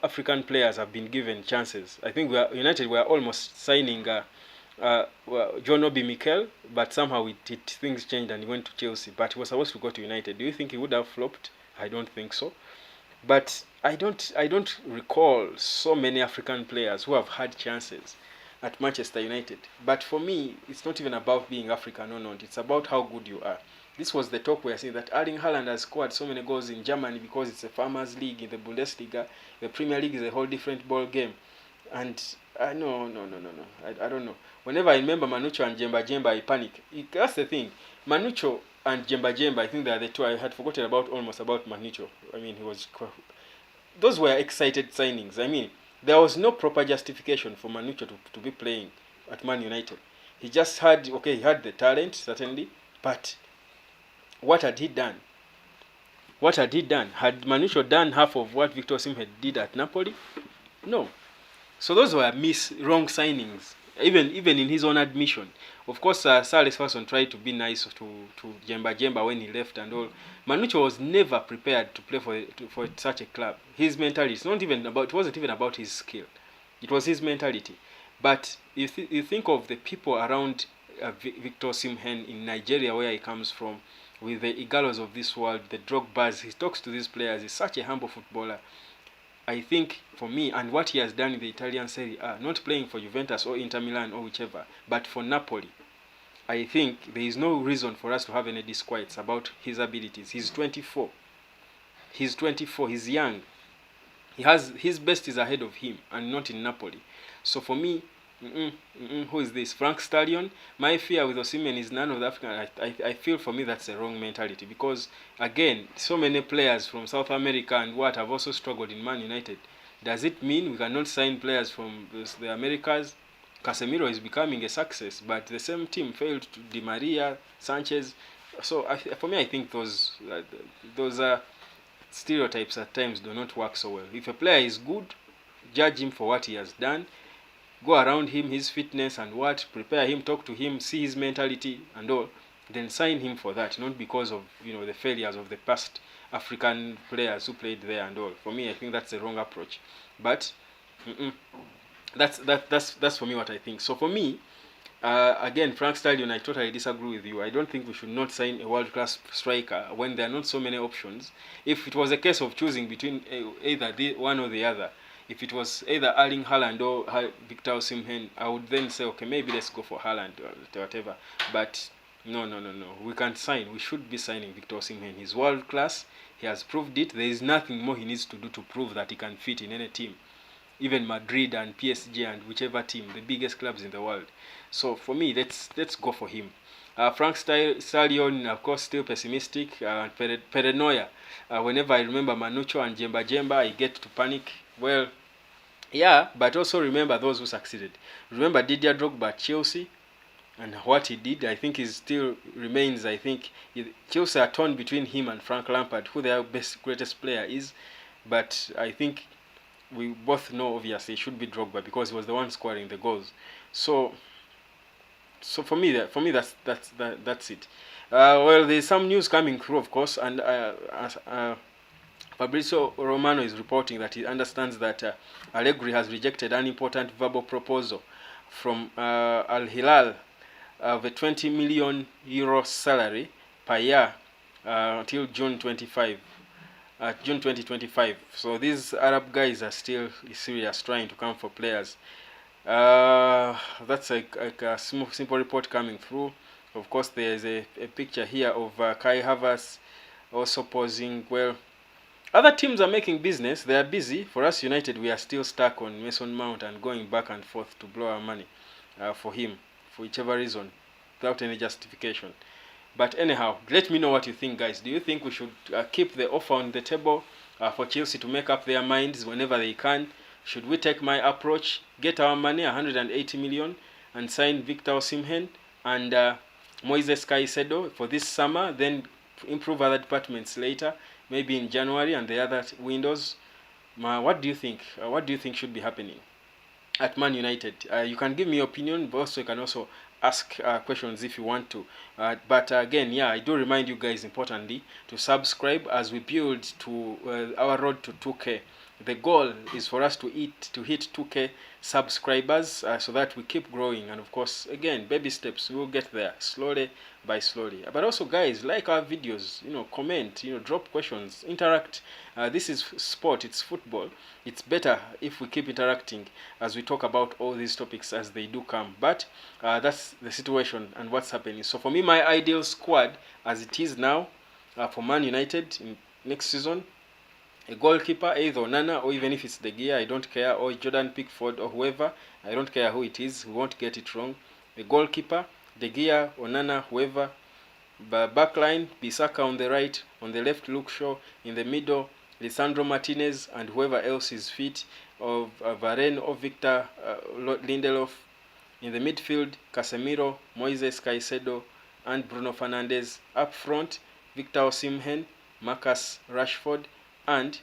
African players have been given chances? I think United were almost signing John Obi Mikel, but somehow things changed and he went to Chelsea. But he was supposed to go to United. Do you think he would have flopped? I don't think so. But I don't recall so many African players who have had chances at Manchester United. But for me, it's not even about being African or not. It's about how good you are. This was the talk we are saying, that Erling Haaland has scored so many goals in Germany because it's a farmers league. In the Bundesliga, the Premier League is a whole different ball game. And no. I don't know. Whenever I remember Manucho and Jemba, I panic. That's the thing. Manucho and Jemba, I think they are the two. I had forgotten almost about Manucho. I mean, those were excited signings. I mean, there was no proper justification for Manucho to be playing at Man United. He just had, he had the talent, certainly, but what had he done? Had Manucho done half of what Victor Osimhen did at Napoli? No. So those were wrong signings, even in his own admission. Of course, Sir Alex Ferguson tried to be nice to Jemba when he left and all. Manucho was never prepared to play for such a club. His mentality, it wasn't even about his skill. It was his mentality. But you think of the people around Victor Osimhen in Nigeria, where he comes from, with the Igalos of this world, the Drogbas, he talks to these players. He's such a humble footballer. I think, for me, and what he has done in the Italian Serie A, not playing for Juventus or Inter Milan or whichever, but for Napoli, I think there is no reason for us to have any disquiets about his abilities. He's 24. He's young. His best is ahead of him, and not in Napoli. So for me, who is this? Frank Stallion? My fear with Osimhen is none of the African. I feel for me that's a wrong mentality, because again, so many players from South America and have also struggled in Man United. Does it mean we cannot sign players from the Americas? Casemiro is becoming a success, but the same team failed to Di Maria, Sanchez. So for me, I think those stereotypes at times do not work so well. If a player is good, judge him for what he has done. go around him, his fitness and what, prepare him, talk to him, see his mentality and all, then sign him for that, not because of, you know, the failures of the past African players who played there and all. For me, I think that's the wrong approach. But that's for me what I think. So for me, again, Frank Stallion, I totally disagree with you. I don't think we should not sign a world-class striker when there are not so many options. If it was a case of choosing between either the one or the other, if it was either Erling Haaland or Victor Osimhen, I would then say, okay, maybe let's go for Haaland or whatever. But no. We can't sign. We should be signing Victor Osimhen. He's world-class. He has proved it. There is nothing more he needs to do to prove that he can fit in any team, even Madrid and PSG and whichever team, the biggest clubs in the world. So for me, let's go for him. Frank Stallion, of course, still pessimistic. Paranoia. Whenever I remember Manucho and Jemba, I get to panic. Well, yeah, but also remember those who succeeded. Remember Didier Drogba at Chelsea and what he did. I think he still remains. I think Chelsea are torn between him and Frank Lampard, who their greatest player is. But I think we both know obviously it should be Drogba because he was the one scoring the goals. So for me that's it. Well, there's some news coming through, of course, and Fabrizio Romano is reporting that he understands that Allegri has rejected an important verbal proposal from Al Hilal of a 20 million euro salary per year until June 2025. So these Arab guys are still serious, trying to come for players. That's a simple report coming through. Of course, there's a picture here of Kai Havertz also posing. Well, other teams are making business. They are busy. For us, United, we are still stuck on Mason Mount and going back and forth to blow our money for him, for whichever reason, without any justification. But anyhow, let me know what you think, guys. Do you think we should keep the offer on the table for Chelsea to make up their minds whenever they can? Should we take my approach, get our money, 180 million, and sign Victor Osimhen and Moises Caicedo for this summer, then improve other departments later, maybe in January and the other windows? What do you think? What do you think should be happening at Man United? You can give me your opinion, but also you can also ask questions if you want to. But again, yeah, I do remind you guys importantly to subscribe as we build to our road to 2K. The goal is for us to hit 2K subscribers so that we keep growing. And of course, again, baby steps, we will get there slowly by slowly. But also, guys, like our videos, comment, drop questions, interact. This is sport, it's football. It's better if we keep interacting as we talk about all these topics as they do come. But that's the situation and what's happening. So for me, my ideal squad as it is now for Man United in next season: a goalkeeper, either Onana or even if it's De Gea, I don't care, or Jordan Pickford or whoever, I don't care who it is, we won't get it wrong. A goalkeeper, De Gea, Onana, whoever. Backline, Bissaka on the right, on the left, Luke Shaw, in the middle, Lisandro Martinez and whoever else is fit, of Varane or Victor Lindelof. In the midfield, Casemiro, Moises Caicedo and Bruno Fernandes. Up front, Victor Osimhen, Marcus Rashford and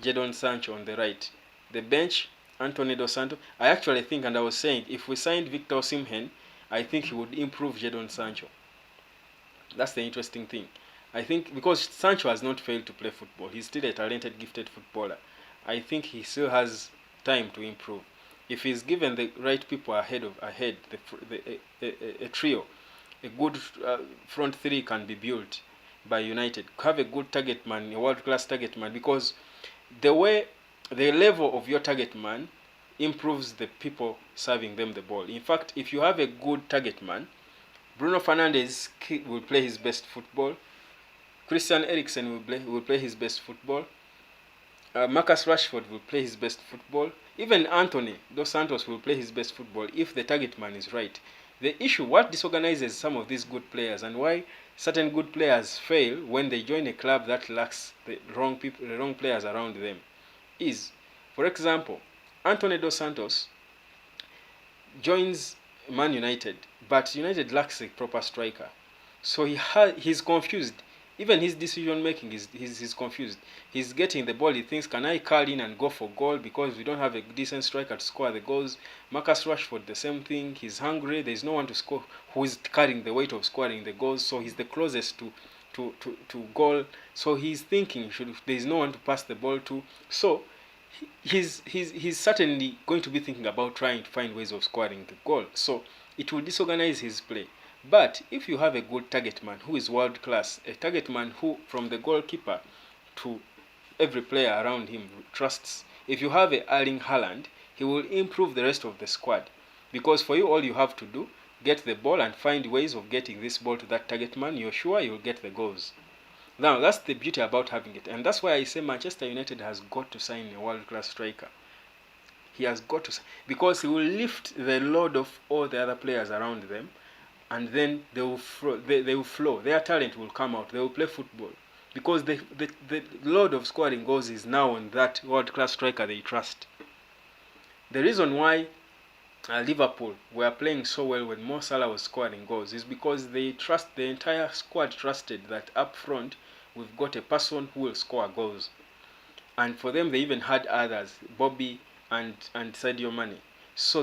Jadon Sancho on the right. The bench, Anthony Dos Santos. I actually think, and I was saying, if we signed Victor Osimhen, I think he would improve Jadon Sancho. That's the interesting thing. I think because Sancho has not failed to play football, he's still a talented, gifted footballer. I think he still has time to improve. If he's given the right people a trio, a good front three can be built by United. Have a good target man, a world-class target man, because the level of your target man improves the people serving them the ball. In fact, if you have a good target man, Bruno Fernandes will play his best football. Christian Eriksen will play his best football. Marcus Rashford will play his best football. Even Anthony Dos Santos will play his best football if the target man is right. The issue, what disorganizes some of these good players and why certain good players fail when they join a club that lacks the wrong people, the wrong players around them, is, for example, Anthony Dos Santos joins Man United, but United lacks a proper striker. So he's confused. Even his decision making is he's confused. He's getting the ball, he thinks, can I curl in and go for goal because we don't have a decent striker to score the goals. Marcus Rashford, the same thing. He's hungry. There's no one to score who is carrying the weight of scoring the goals, so he's the closest to goal. So he's thinking, there's no one to pass the ball to. So he's certainly going to be thinking about trying to find ways of scoring the goal. So it will disorganize his play. But if you have a good target man who is world class, a target man who, from the goalkeeper to every player around him, trusts, if you have a Erling Haaland, he will improve the rest of the squad. Because for you, all you have to do, get the ball and find ways of getting this ball to that target man. You're sure you'll get the goals. Now, that's the beauty about having it. And that's why I say Manchester United has got to sign a world-class striker. He has got to, because he will lift the load of all the other players around them, and then they will flow. Their talent will come out. They will play football. Because the load of scoring goals is now on that world-class striker they trust. The reason why Liverpool were playing so well when Mo Salah was scoring goals is because the entire squad trusted that up front we've got a person who will score goals. And for them, they even had others, Bobby and Sadio Mane. So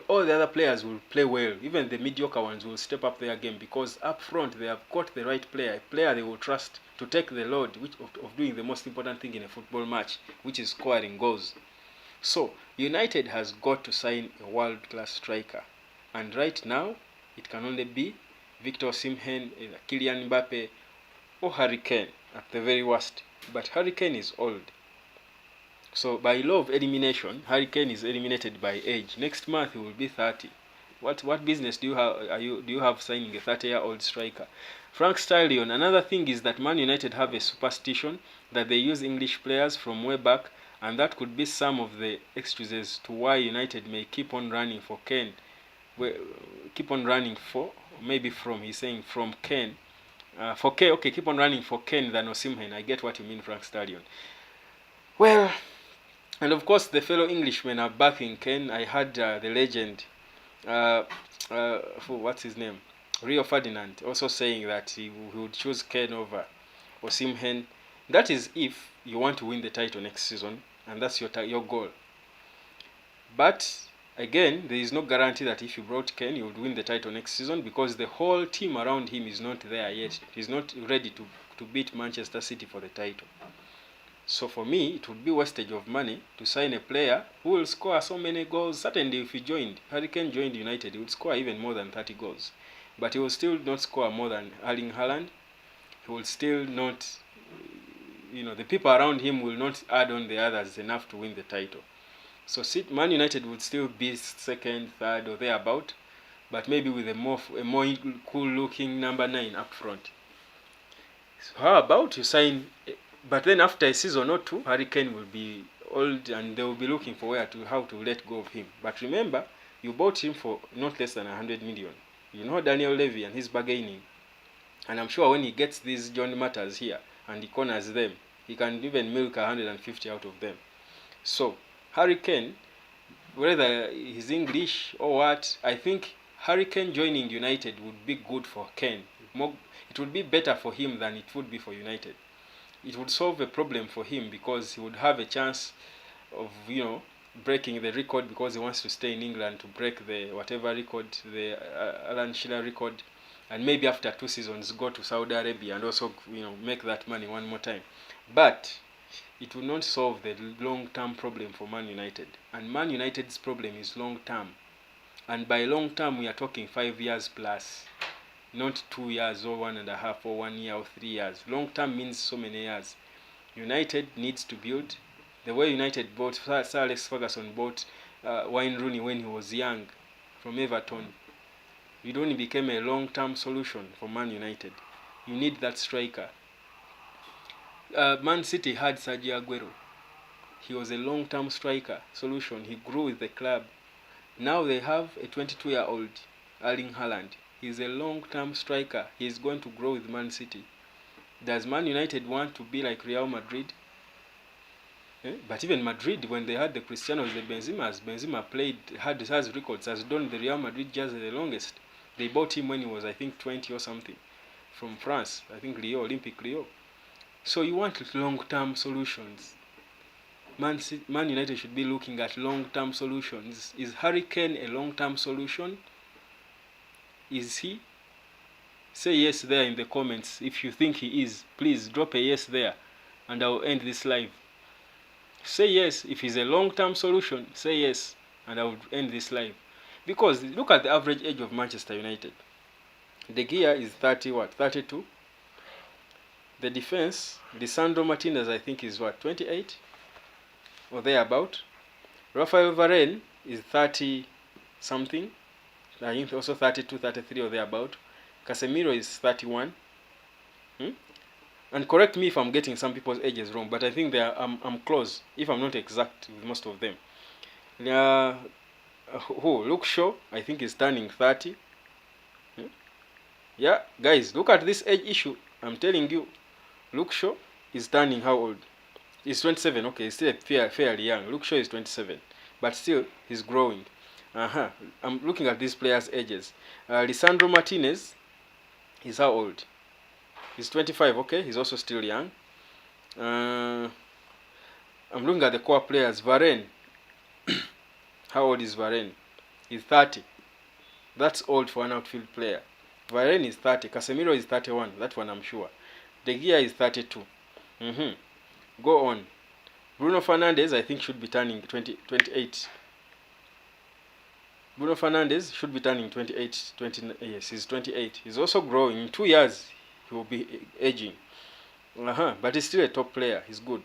all the other players will play well. Even the mediocre ones will step up their game because up front they have got the right player, a player they will trust to take the load of doing the most important thing in a football match, which is scoring goals. So United has got to sign a world-class striker. And right now, it can only be Victor Osimhen, Kylian Mbappe, or Harry Kane at the very worst. But Harry Kane is old. So by law of elimination, Harry Kane is eliminated by age. Next month he will be 30. What business do you have signing a 30-year-old striker? Frank Stylion. Another thing is that Man United have a superstition that they use English players from way back, and that could be some of the excuses to why United may keep on running for Kane. Keep on running for, maybe from, he's saying from Kane. For Kane, okay, keep on running for Kane than Osimhen. I get what you mean, Frank Stylion. Well, and of course the fellow Englishmen are backing Kane. I had the legend, what's his name? Rio Ferdinand also saying that he would choose Kane over Osimhen. That is if you want to win the title next season, and that's your goal. But again, there is no guarantee that if you brought Kane, you would win the title next season because the whole team around him is not there yet. He's not ready to beat Manchester City for the title. So for me, it would be wastage of money to sign a player who will score so many goals. Certainly, if Harry Kane joined United, he would score even more than 30 goals. But he will still not score more than Erling Haaland. He will still not, the people around him will not add on the others enough to win the title. So Man United would still be second, third, or thereabout, but maybe with a more cool-looking number 9 up front. So how about you sign? But then after a season or two, Harry Kane will be old and they will be looking for how to let go of him. But remember, you bought him for not less than 100 million. You know Daniel Levy and his bargaining. And I'm sure when he gets these John Matters here and he corners them, he can even milk 150 out of them. So Harry Kane, whether he's English or what, I think Harry Kane joining United would be good for Kane. It would be better for him than it would be for United. It would solve a problem for him because he would have a chance of, breaking the record because he wants to stay in England to break the whatever record, the Alan Shearer record, and maybe after 2 seasons go to Saudi Arabia and also, make that money one more time. But it will not solve the long-term problem for Man United. And Man United's problem is long-term. And by long-term, we are talking 5 years plus. Not 2 years or 1.5 or 1 year or 3 years. Long term means so many years. United needs to build. The way United bought, Sir Alex Ferguson bought Wayne Rooney when he was young from Everton. It only became a long-term solution for Man United. You need that striker. Man City had Sergio Aguero. He was a long-term striker solution. He grew with the club. Now they have a 22-year-old Erling Haaland. He's a long-term striker. He's going to grow with Man City. Does Man United want to be like Real Madrid? But even Madrid, when they had the Cristianos, the Benzema has records, has done the Real Madrid jersey the longest. They bought him when he was, I think, 20 or something. from France, I think Rio, Olympic Rio. So you want long-term solutions. Man United should be looking at long-term solutions. Is Harry Kane a long-term solution? Is he? Say yes there in the comments. If you think he is, please drop a yes there, and I'll end this live. Say yes if he's a long-term solution. Say yes, and I will end this live. Because look at the average age of Manchester United. De Gea is 32? The defense, Lisandro Martinez, I think is 28? Or thereabout. Rafael Varane is 30 something. I think also 32, 33 or thereabout. Casemiro is 31. And correct me if I'm getting some people's ages wrong, but I think I'm close, if I'm not exact with most of them. Luke Shaw, I think is turning 30. Yeah, guys, look at this age issue. I'm telling you, Luke Shaw is turning how old? He's 27. Okay, he's still fairly young. Luke Shaw is 27, but still he's growing. I'm looking at these players' ages. Lisandro Martinez is how old? He's 25. Okay, he's also still young. I'm looking at the core players. Varane. How old is Varane? He's 30. That's old for an outfield player. Varane is 30. Casemiro is 31. That one I'm sure. De Gea is 32. Go on. Bruno Fernandes, I think, should be turning 28. Bruno Fernandes should be turning 28. Yes, he's 28. He's also growing. In 2 years, he will be aging. But he's still a top player. He's good.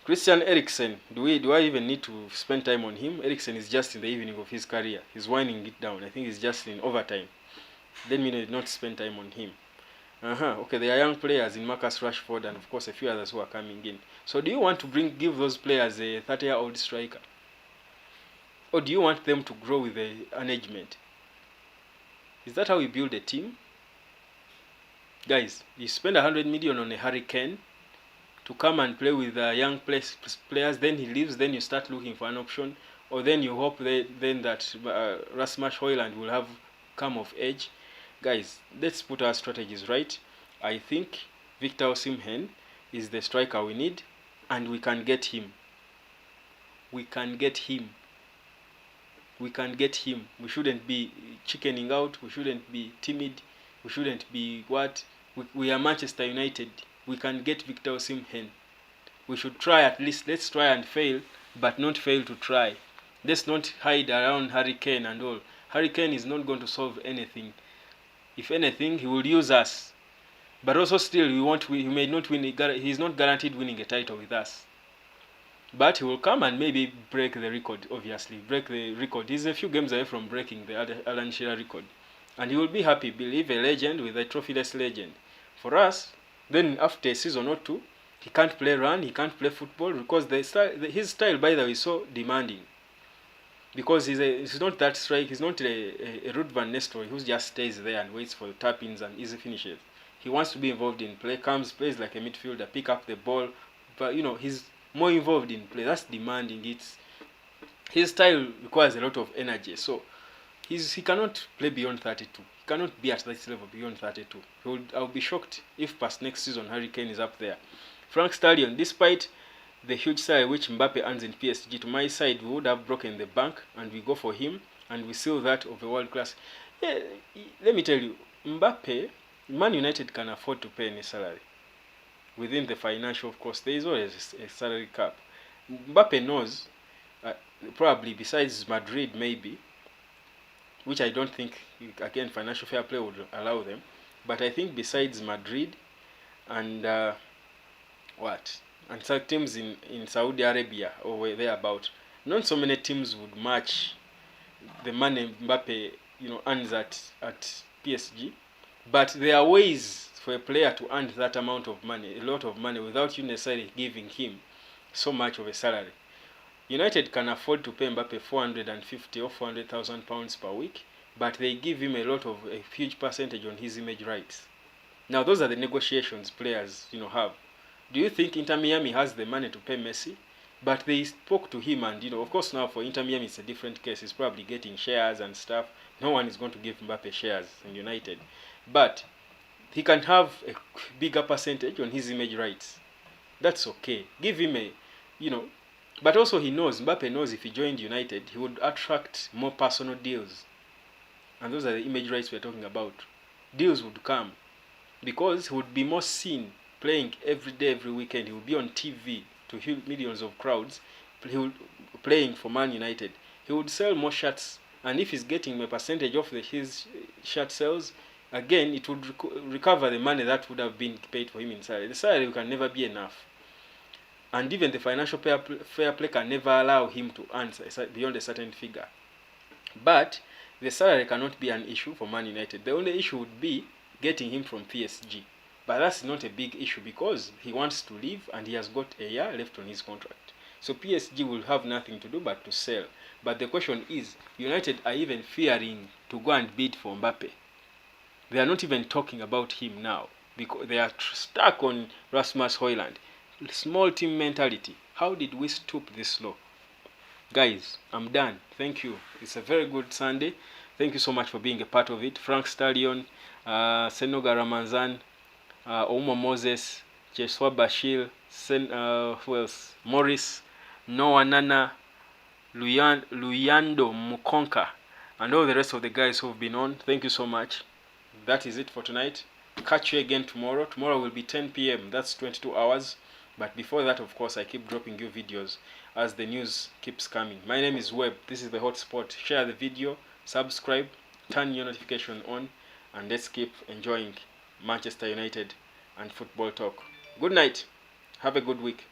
Christian Eriksen, do I even need to spend time on him? Eriksen is just in the evening of his career. He's winding it down. I think he's just in overtime. Then we need not spend time on him. Okay, there are young players in Marcus Rashford and of course a few others who are coming in. So do you want to give those players a 30-year-old striker? Or do you want them to grow with the management? Is that how you build a team? Guys, you spend 100 million on a Harry Kane to come and play with young players, then he leaves, then you start looking for an option, or then you hope then that Rasmus Højlund will have come of age. Guys, let's put our strategies right. I think Victor Osimhen is the striker we need, and we can get him. We can get him. We can get him. We shouldn't be chickening out. We shouldn't be timid. We shouldn't be what? We are Manchester United. We can get Victor Osimhen. We should try at least. Let's try and fail, but not fail to try. Let's not hide around Harry Kane and all. Harry Kane is not going to solve anything. If anything, he will use us. But also still, he may not win. He's not guaranteed winning a title with us. But he will come and maybe break the record, obviously. Break the record. He's a few games away from breaking the Alan Shearer record. And he will be happy, believe a legend with a trophyless legend. For us, then after a season or two, he can't play run, he can't play football because his style, by the way, is so demanding. Because he's not that strike, he's not a Ruud van Nistelrooy who just stays there and waits for the tap-ins and easy finishes. He wants to be involved in play, plays like a midfielder, pick up the ball, but he's more involved in play. That's demanding. His style requires a lot of energy, so he cannot play beyond 32. He cannot be at that level beyond 32. I'll be shocked if past next season Harry Kane is up there. Frank Stallion, despite the huge salary which Mbappe earns in PSG, to my side, we would have broken the bank and we go for him and we seal that of a world class. Yeah, let me tell you, Mbappe, Man United can afford to pay any salary. Within the financial, of course, there is always a salary cap. Mbappe knows, probably besides Madrid maybe, which I don't think, again, financial fair play would allow them, but I think besides Madrid and and some teams in Saudi Arabia or thereabout, not so many teams would match the money Mbappe earns at PSG. But there are ways for a player to earn that amount of money, a lot of money, without you necessarily giving him so much of a salary. United can afford to pay Mbappe 450 or 400,000 pounds per week, but they give him a huge percentage on his image rights. Now those are the negotiations players have. Do you think Inter Miami has the money to pay Messi? But they spoke to him, and of course now for Inter Miami it's a different case. He's probably getting shares and stuff. No one is going to give Mbappe shares in United. But he can have a bigger percentage on his image rights. That's okay. Give him a, you know, but also he knows, Mbappe knows if he joined United, he would attract more personal deals. And those are the image rights we're talking about. Deals would come because he would be more seen playing every day, every weekend. He would be on TV to millions of crowds. He would playing for Man United. He would sell more shirts, and if he's getting a percentage of his shirt sales, again it would recover the money that would have been paid for him in salary. The salary can never be enough, and even the financial fair play can never allow him to earn beyond a certain figure. But the salary cannot be an issue for Man United. The only issue would be getting him from PSG. But that's not a big issue because he wants to leave and he has got a year left on his contract. So PSG will have nothing to do but to sell. But the question is, United are even fearing to go and bid for Mbappe. They are not even talking about him now because they are stuck on Rasmus Højlund. Small team mentality. How did we stoop this low? Guys, I'm done. Thank you. It's a very good Sunday. Thank you so much for being a part of it. Frank Stallion, Senoga Ramazan, Ouma Moses, Jeswa Bashir, who else? Morris, Noah Nana, Luyando Mukonka, and all the rest of the guys who've been on. Thank you so much. That is it for tonight. Catch you again tomorrow. Tomorrow will be 10 p.m. That's 22 hours. But before that, of course, I keep dropping you videos as the news keeps coming. My name is Webb. This is the Hotspot. Share the video, subscribe, turn your notification on, and let's keep enjoying Manchester United and football talk. Good night. Have a good week.